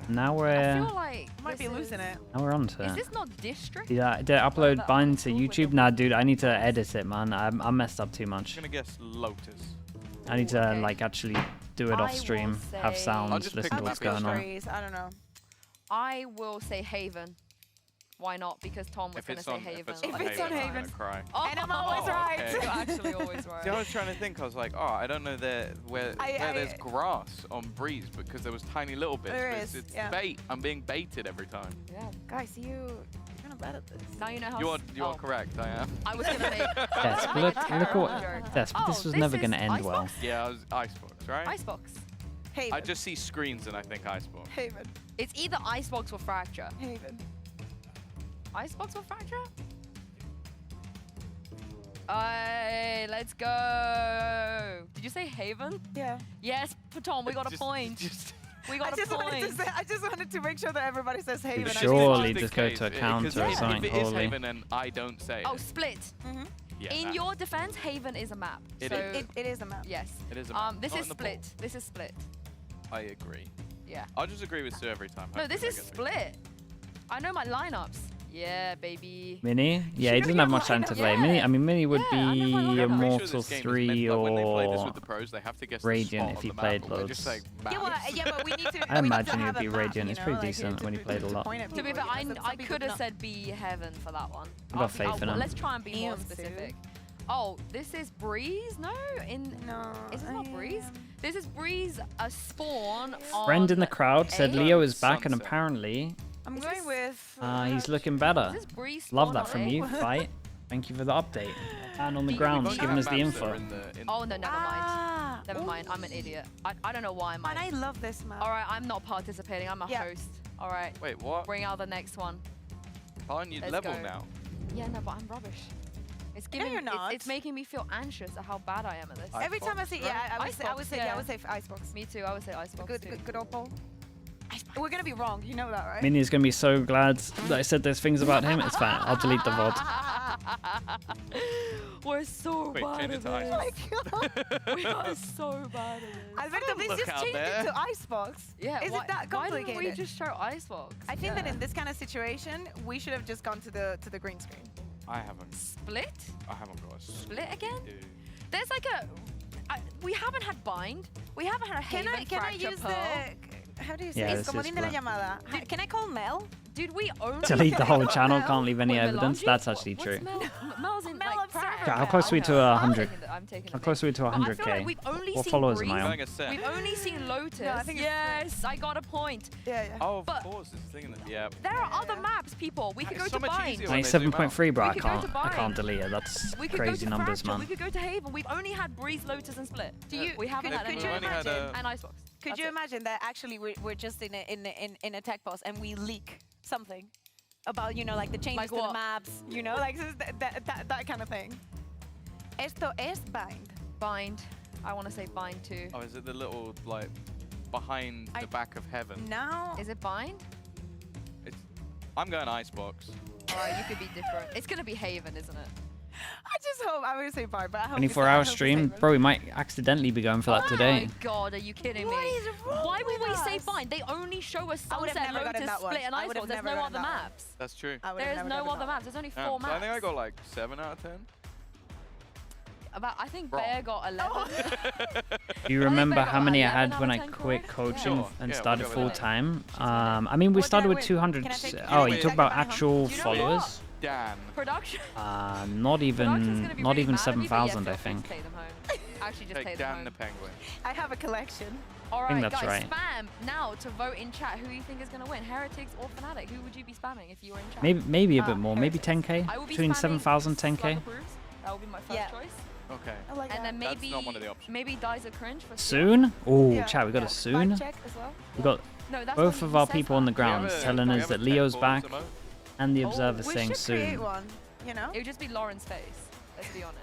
Now I we're feel like Might be losing it. now we're on to Is it. this not district? Did I upload Bind to YouTube? Nah, dude, I need to edit it, man. I messed up too I'm much. gonna guess Lotus. I need to Okay. like actually do it I off stream, will have say- I'll sounds, just listen pick to the what's map going on. Trees, I don't know. I will say Haven. Why not? Because Tom was If going to it's say on, Haven. if it's If on it's on Haven, I'm Haven. gonna cry. Oh, And I'm always right. okay. You're actually always right. See, I was trying to think. I was like, oh, I don't know where there's grass on Breeze because there was tiny little bits. There but is, it's yeah. bait. I'm being baited every time. Yeah. Guys, you're kind of bad at this. Now you know how. You are correct. I am. I was gonna make. Yes, but look what this Oh, was never gonna is end well. Icebox? Yeah, I was Icebox, right? Icebox. Haven. I just see screens and I think Icebox. Haven. It's either Icebox or Fracture. Haven. Icebox or Fracture? Hey, let's go. Did you say Haven? Yeah. Yes, Tom, we got a point. We got a point. I just wanted to make sure that everybody says Haven. Should I surely Just just in go case, to a 'cause counter or if something, it is holy. Haven and I don't say Oh, it. Split. Yeah, In that- your defense, Haven is a map. It so is. It is a map. yes. It is a map. This Not is in the Split. pool. This is Split. I agree. Yeah. I'll just agree with Sue every time. No, this Hopefully is I get it. Split. I know my lineups. Yeah, baby. Mini? Yeah, he doesn't have much time to play. Yeah. Mini, I mean, Mini would Yeah, I know my be lineup. I'm pretty sure Immortal this game is 3 meant, like, when they play this or with the pros, they have to guess Radiant the if spot he on the played map, but we're just loads. like, Yeah, but we need to. I we need imagine to it'd have be a map, Radiant. you It's know, pretty like, decent when he played a lot. point at To be people, fair, you know, some I people could do have not. said be Heaven for that one. I got faith in him. Let's try and be more Damn, Sue. specific. Oh, this is Breeze? No? No. Is this not Breeze? This is Breeze, a spawn on... Friend in the crowd said A? Leo is back, and Sunset. apparently I'm Is going this- with. he's looking better. Is this Breeze Love spawn that on from A? you, Fight. Thank you for the update. And on the We've ground, got giving us the maps that are info. in Oh, no, never mind. Ah. Never mind, I'm an idiot. I don't know why I'm... Man, I love this map. Alright, I'm not participating, I'm a Yeah. host. Alright, Wait, what? bring out the next one. Can't you Let's level go. now? Yeah, no, but I'm rubbish. It's No, giving you're not. It's making me feel anxious at how bad I am at this. Every time I see, yeah, I would say, Icebox, I would say Icebox. Me too, I would say Icebox Good, too. good old poll. We're gonna be wrong, you know that, right? Mini's gonna be so glad that I said those things about him. It's fine. I'll delete the VOD. We're so Wait, bad change at it to this. We are so bad at this. Alberto, please look just out change there. it to Icebox. Yeah, Is why, it that why complicated? didn't we just show Icebox? I think that Yeah. in this kind of situation, we should have just gone to the green screen. I haven't. Split? I haven't got a Split again? Dude. There's like a... we haven't had Bind. We haven't had a Haven, Can I Fracture, use Pearl. the... How do you say Yeah, it? this is Comodín de la split. llamada. Can I call Mel? Dude, we only... Delete the whole channel. Mel? Can't leave any Wait, evidence. Melange? That's actually What's true. Mel? Mel's in, Mel like, observer. Fracture. Okay, how close are we I to know. 100? I'm taking the How bait. close are we to But I feel 100k? like we've only What seen followers Breeze. am I on? Going a set. We've only seen Lotus. No, I think it's yes, I got a point. Yeah, yeah. Oh, But- of course, this thing in the... Yeah. There are other maps, people. We could It's go so to much Bind. easier when they zoom out. 97.3, bro. We I could go can't. to I can't Bind. delete it. That's We could crazy go to numbers, Fracture. man. We could go to Haven. We've only had Breeze, Lotus, and Split. We haven't had could any you only had imagine? and Icebox. Could That's you it. imagine that actually we're just in a tech boss and we leak something about, you know, like the changes Like to the what? maps, you know, like that kind of thing. Esto es bind. Bind. I want to say Bind too. Oh, is it the little, like, behind the back of heaven? Now, Is it Bind? It's, I'm going Icebox. Alright, you could be different. It's gonna be Haven, isn't it? I just hope, I'm going to say bind, but I hope 24-hour stream, bro. We might accidentally be going for that Oh today. my god, are you kidding me? What is wrong Why would with we say us? Bind? They only show us I would've Sunset, never gotten Lotus, that one. Split, and I would've Icebox. There's never no gotten other that one. maps. That's true. I would've There's never no gotten other that maps. There's only 4 So maps. I think I got like 7 out of 10. I think Wrong. Bear got 11. Do you I remember think I how got many I 11 had out when of I 10 quit correct. coaching Sure. and Yeah, started we'll go with full that. time? I mean, we What did started I with win? 200. Can I take- Oh, can I you take talk about that home? actual Do you know followers? Dan. Production. Not Production's even, gonna be not really even mad at me, but 7,000, yeah, I feel free to think. take them home. Actually, just Take take them Dan home. the penguin. I have a collection. All think right, that's guys, right. spam now to vote in chat. Who you think is going to win, Heretics or Fnatic? Who would you be spamming if you were in chat? Maybe a bit more. Maybe Heretics. 10k. I will be Between spamming 7,000, Slug 10k. approves. That would be my first choice. Okay. I like And then That's maybe not one of the options. maybe dies a cringe for Soon? Oh, Yeah. chat, we got a soon. Vibe check as well. We got No, that's both not, of he our says people on the that. ground telling us that Leo's back, and the observer We saying should create soon. one, you know? It would just be Lauren's face. Let's be honest.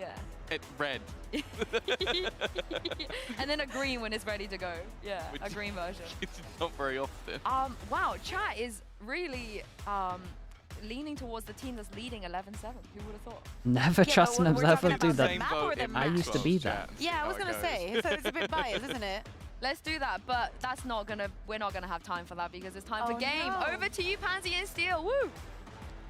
Yeah. It red. And then a green when it's ready to go. Yeah, Which- a green version. It's not very often. Wow, chat is really leaning towards the team that's leading 11-7. Who would have thought? Never Yeah, trust but an we're observer talking to do about the that. map or the in I used to be Maxwell's that. chat. Yeah, I was How it gonna goes. say, it's a bit biased, isn't it? Let's do that, but that's not gonna. We're not gonna have time for that because it's time for Oh, game. no. Over to you, Pansy and Steel. Woo!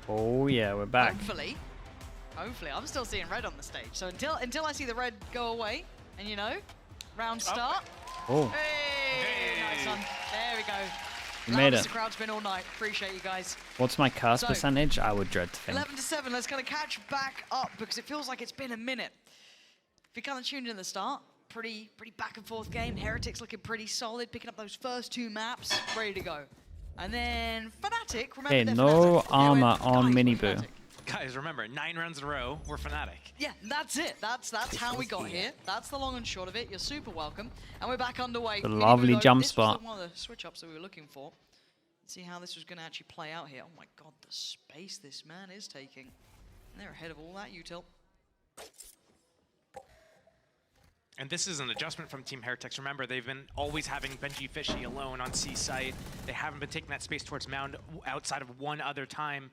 Oh yeah, we're back. Hopefully, I'm still seeing red on the stage. So until I see the red go away, and you know, round start. Oh, Hey, nice one. There we go. we made Loudest it. the crowd's been all night. Appreciate you guys. What's my curse So, percentage? I would dread to think. 11-7. Let's kind of catch back up because it feels like it's been a minute. If you kind of tuned in at the start, pretty back and forth game. Heretics looking pretty solid, picking up those first 2 maps, ready to go. And then Fnatic. Remember, Hey, they're no Fnatic. They armor went, on "Guys, we're Miniboo." Fnatic." Guys, remember, 9 rounds in a row, we're Fnatic. Yeah, that's it. That's how we got here. That's the long and short of it. You're super welcome. And we're back underway. The Miniboo, lovely though, jump this spot. was one of the switch-ups that we were looking for. Let's see how this was going to actually play out here. Oh my god, the space this man is taking. And they're ahead of all that util. And this is an adjustment from Team Heretics. Remember, they've been always having Benji Fishy alone on C site. They haven't been taking that space towards Mound outside of one other time.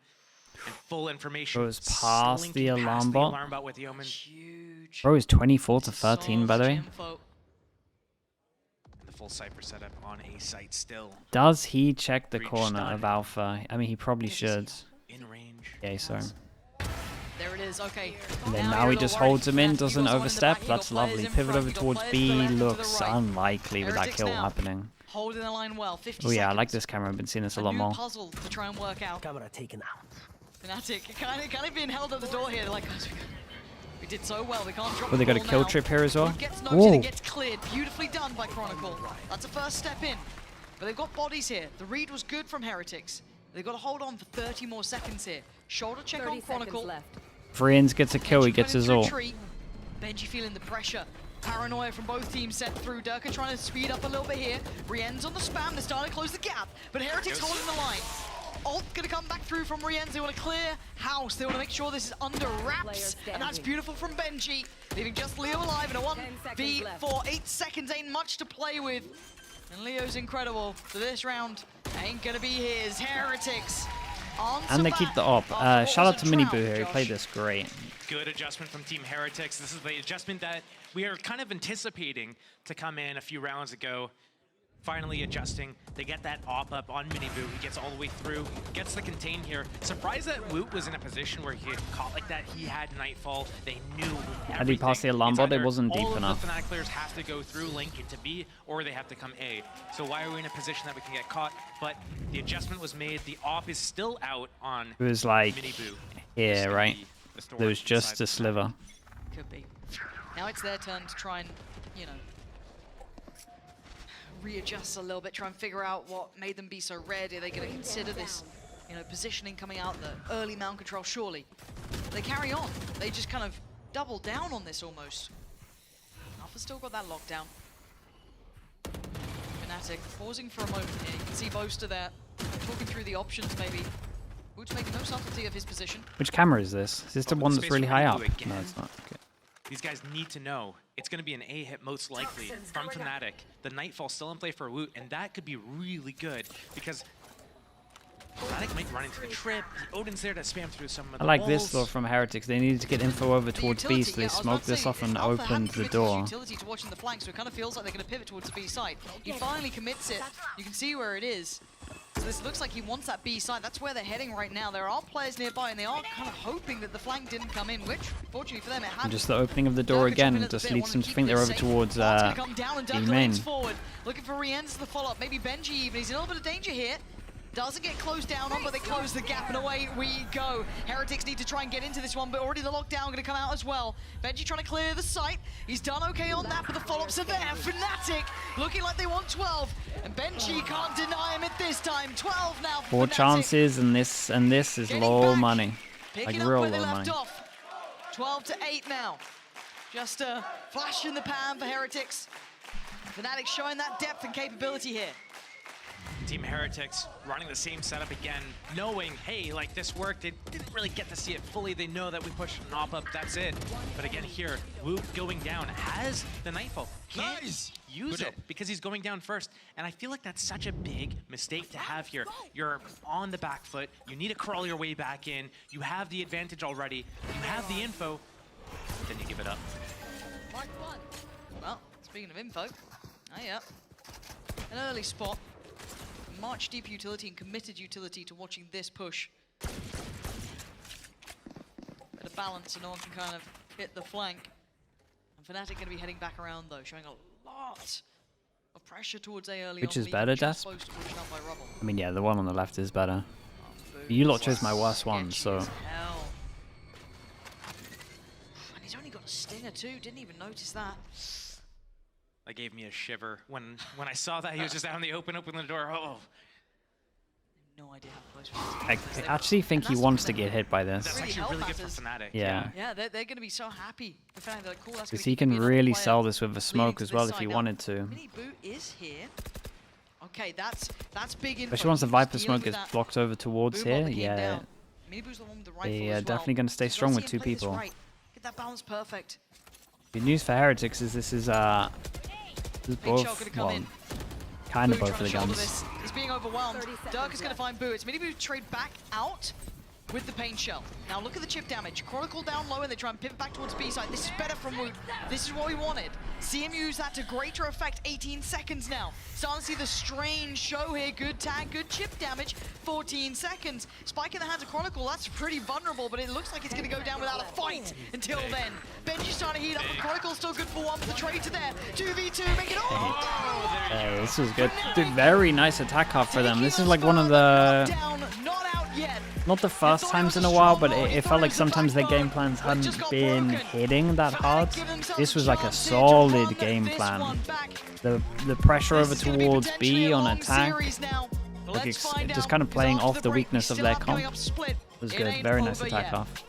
And full information. Goes past slinking the alarm bot. alarm bot with the Omen. Huge. Bro is 24 to 13, by the way. Info. The full Cypher setup on A site still. Does he check the Breach corner done. of Alpha? I mean, he probably should. In range. Yeah, so. There it is, okay. And then you're now a he little just worried. holds him in, You got doesn't someone in the overstep. back, you got That's players lovely. in Pivot front, over you got towards players to B the left and to the looks right. unlikely with that Heretics kill now. happening. Holding the line well, 50 Oh yeah, I seconds. like this camera. I've been seeing this a lot new more. puzzle to try and work out. Camera taken out. Fnatic kind of being held at the door here. They're like, guys, we did so well. We can't drop Oh, they the got a ball kill now. trip here as well. Wood gets noted Whoa. and gets cleared. Beautifully done by Chronicle. That's a first step in. But they've got bodies here. The read was good from Heretics. They've got to hold on for 30 more seconds here. Shoulder check 30 on Chronicle. seconds left. Vrians gets a kill. He Benji gets his running ult. through a tree. Benji feeling the pressure. Paranoia from both teams set through. Durka trying to speed up a little bit here. Rien's on the spam. They're starting to close the gap. But Heretics holding the line. Ult gonna come back through from Rienz. They want to clear house. They want to make sure this is under wraps. And that's beautiful from Benji. Leaving just Leo alive in a 1v4. 8 seconds ain't much to play with. And Leo's incredible. So this round ain't gonna be his. Heretics. And they keep the op. Shout out to Miniboo here. He played this great. Good adjustment from Team Heretics. This is the adjustment that we are kind of anticipating to come in a few rounds ago. Finally adjusting. They get that op up on Miniboo. He gets all the way through, gets the contain here. Surprised that Woot was in a position where he had caught like that. He had Nightfall. They knew Had he passed the alarm bot, it wasn't deep all enough. of the Fnatic players have to go through Link into B, or they have to come A. So why are we in a position that we can get caught? But the adjustment was made. The op is still out on It was like Miniboo. here, right? The store There was just inside a sliver. Could be. Now it's their turn to try and, you know, readjust a little bit, try and figure out what made them be so red. Are they going to consider this, you know, positioning coming out, the early mount control? Surely. They carry on. They just kind of double down on this almost. Alpha still got that lockdown. Fnatic pausing for a moment here. You can see Boaster there talking through the options maybe. Woot's making no subtlety of his position. Which camera is this? Is this the one that's space really for high Miniboo up? again. No, it's not. Okay. These guys need to know it's going to be an A hit most likely from Fnatic. The Nightfall still in play for Woot, and that could be really good because Fnatic might run into the trip. The Odin's there to spam through some of the I like walls. this though from Heretics. They needed to get info over The towards utility, B, so they yeah, I was about smoked to this say, off and Alpha opened hadn't the committed his door. utility to watching the flank, so it kind of feels like they're going to pivot towards the B side. He finally commits it. You can see where it is. So this looks like he wants that B side. That's where they're heading right now. There are players nearby, and they are kind of hoping that the flank didn't come in, which, fortunately for them, it And had. just the opening of the door again just leads them to think they're over towards Come down and B Durka main. leans forward, looking for Rienz to the follow-up. Maybe Benji even. He's in a little bit of danger here. Doesn't get closed down on, but they close the gap, and away we go. Heretics need to try and get into this one, but already the lockdown going to come out as well. Benji trying to clear the site. He's done okay on that, but the follow-ups are there. Fnatic looking like they want 12, and Benji can't deny him at this time. 12 now for 4 Fnatic. chances, and this is Getting low back. money. Picking Like up real where they low left money. off. 12-8 now. Just a flash in the pan for Heretics. Fnatic showing that depth and capability here. Team Heretics running the same setup again, knowing, hey, like this worked. They didn't really get to see it fully. They know that we pushed an op up, that's it. But again here, Woot going down has the Nightfall. Can't use it because he's going down first. And I feel like that's such a big mistake to have here. You're on the back foot. You need to crawl your way back in. You have the advantage already. You have the info. Then you give it up. Well, speaking of info, yeah, an early spot. March deep utility and committed utility to watching this push. Bit of balance so no one can kind of hit the flank. And Fnatic going to be heading back around though, showing a lot of pressure towards A early on. Which is better, Jasp? I mean, yeah, the one on the left is better. You lot chose my worst one, so... And he's only got a stinger too, didn't even notice that. That gave me a shiver when I saw that he was just out in the open the door. Oh. No idea how close I actually think he wants to get hit by this. That's actually really good for Fnatic. Yeah. Yeah, they're going to be so happy. They're like, cool, that's because he can really sell this with a smoke as well if he wanted to. Mini boot is here. Okay, that's big info. Especially once the Viper smoke gets blocked over towards here, yeah. They're definitely going to stay strong with two people. Get that balance perfect. Good news for Heretics is this is both, well, kind of both of the guns. He's being overwhelmed. Dirk is going to find Boo. It's Mini Boo trade back out with the pain shell. Now look at the chip damage. Chronicle down low and they try and pivot back towards B side. This is better from Woot. This is what we wanted. See him use that to greater effect. 18 seconds now. Starting to see the strange show here. Good tag, good chip damage. 14 seconds. Spike in the hands of Chronicle. That's pretty vulnerable, but it looks like it's going to go down without a fight until then. Benji's starting to heat up, but Chronicle's still good for one, but the trade to there. 2v2, make it all. Hey, this is good. Dude, very nice attack off for them. This is like one of the... Not the first times in a while, but it felt like sometimes their game plans hadn't been hitting that hard. This was like a solid game plan. The pressure over towards B on attack, like just kind of playing off the weakness of their comp, was good. Very nice attack off.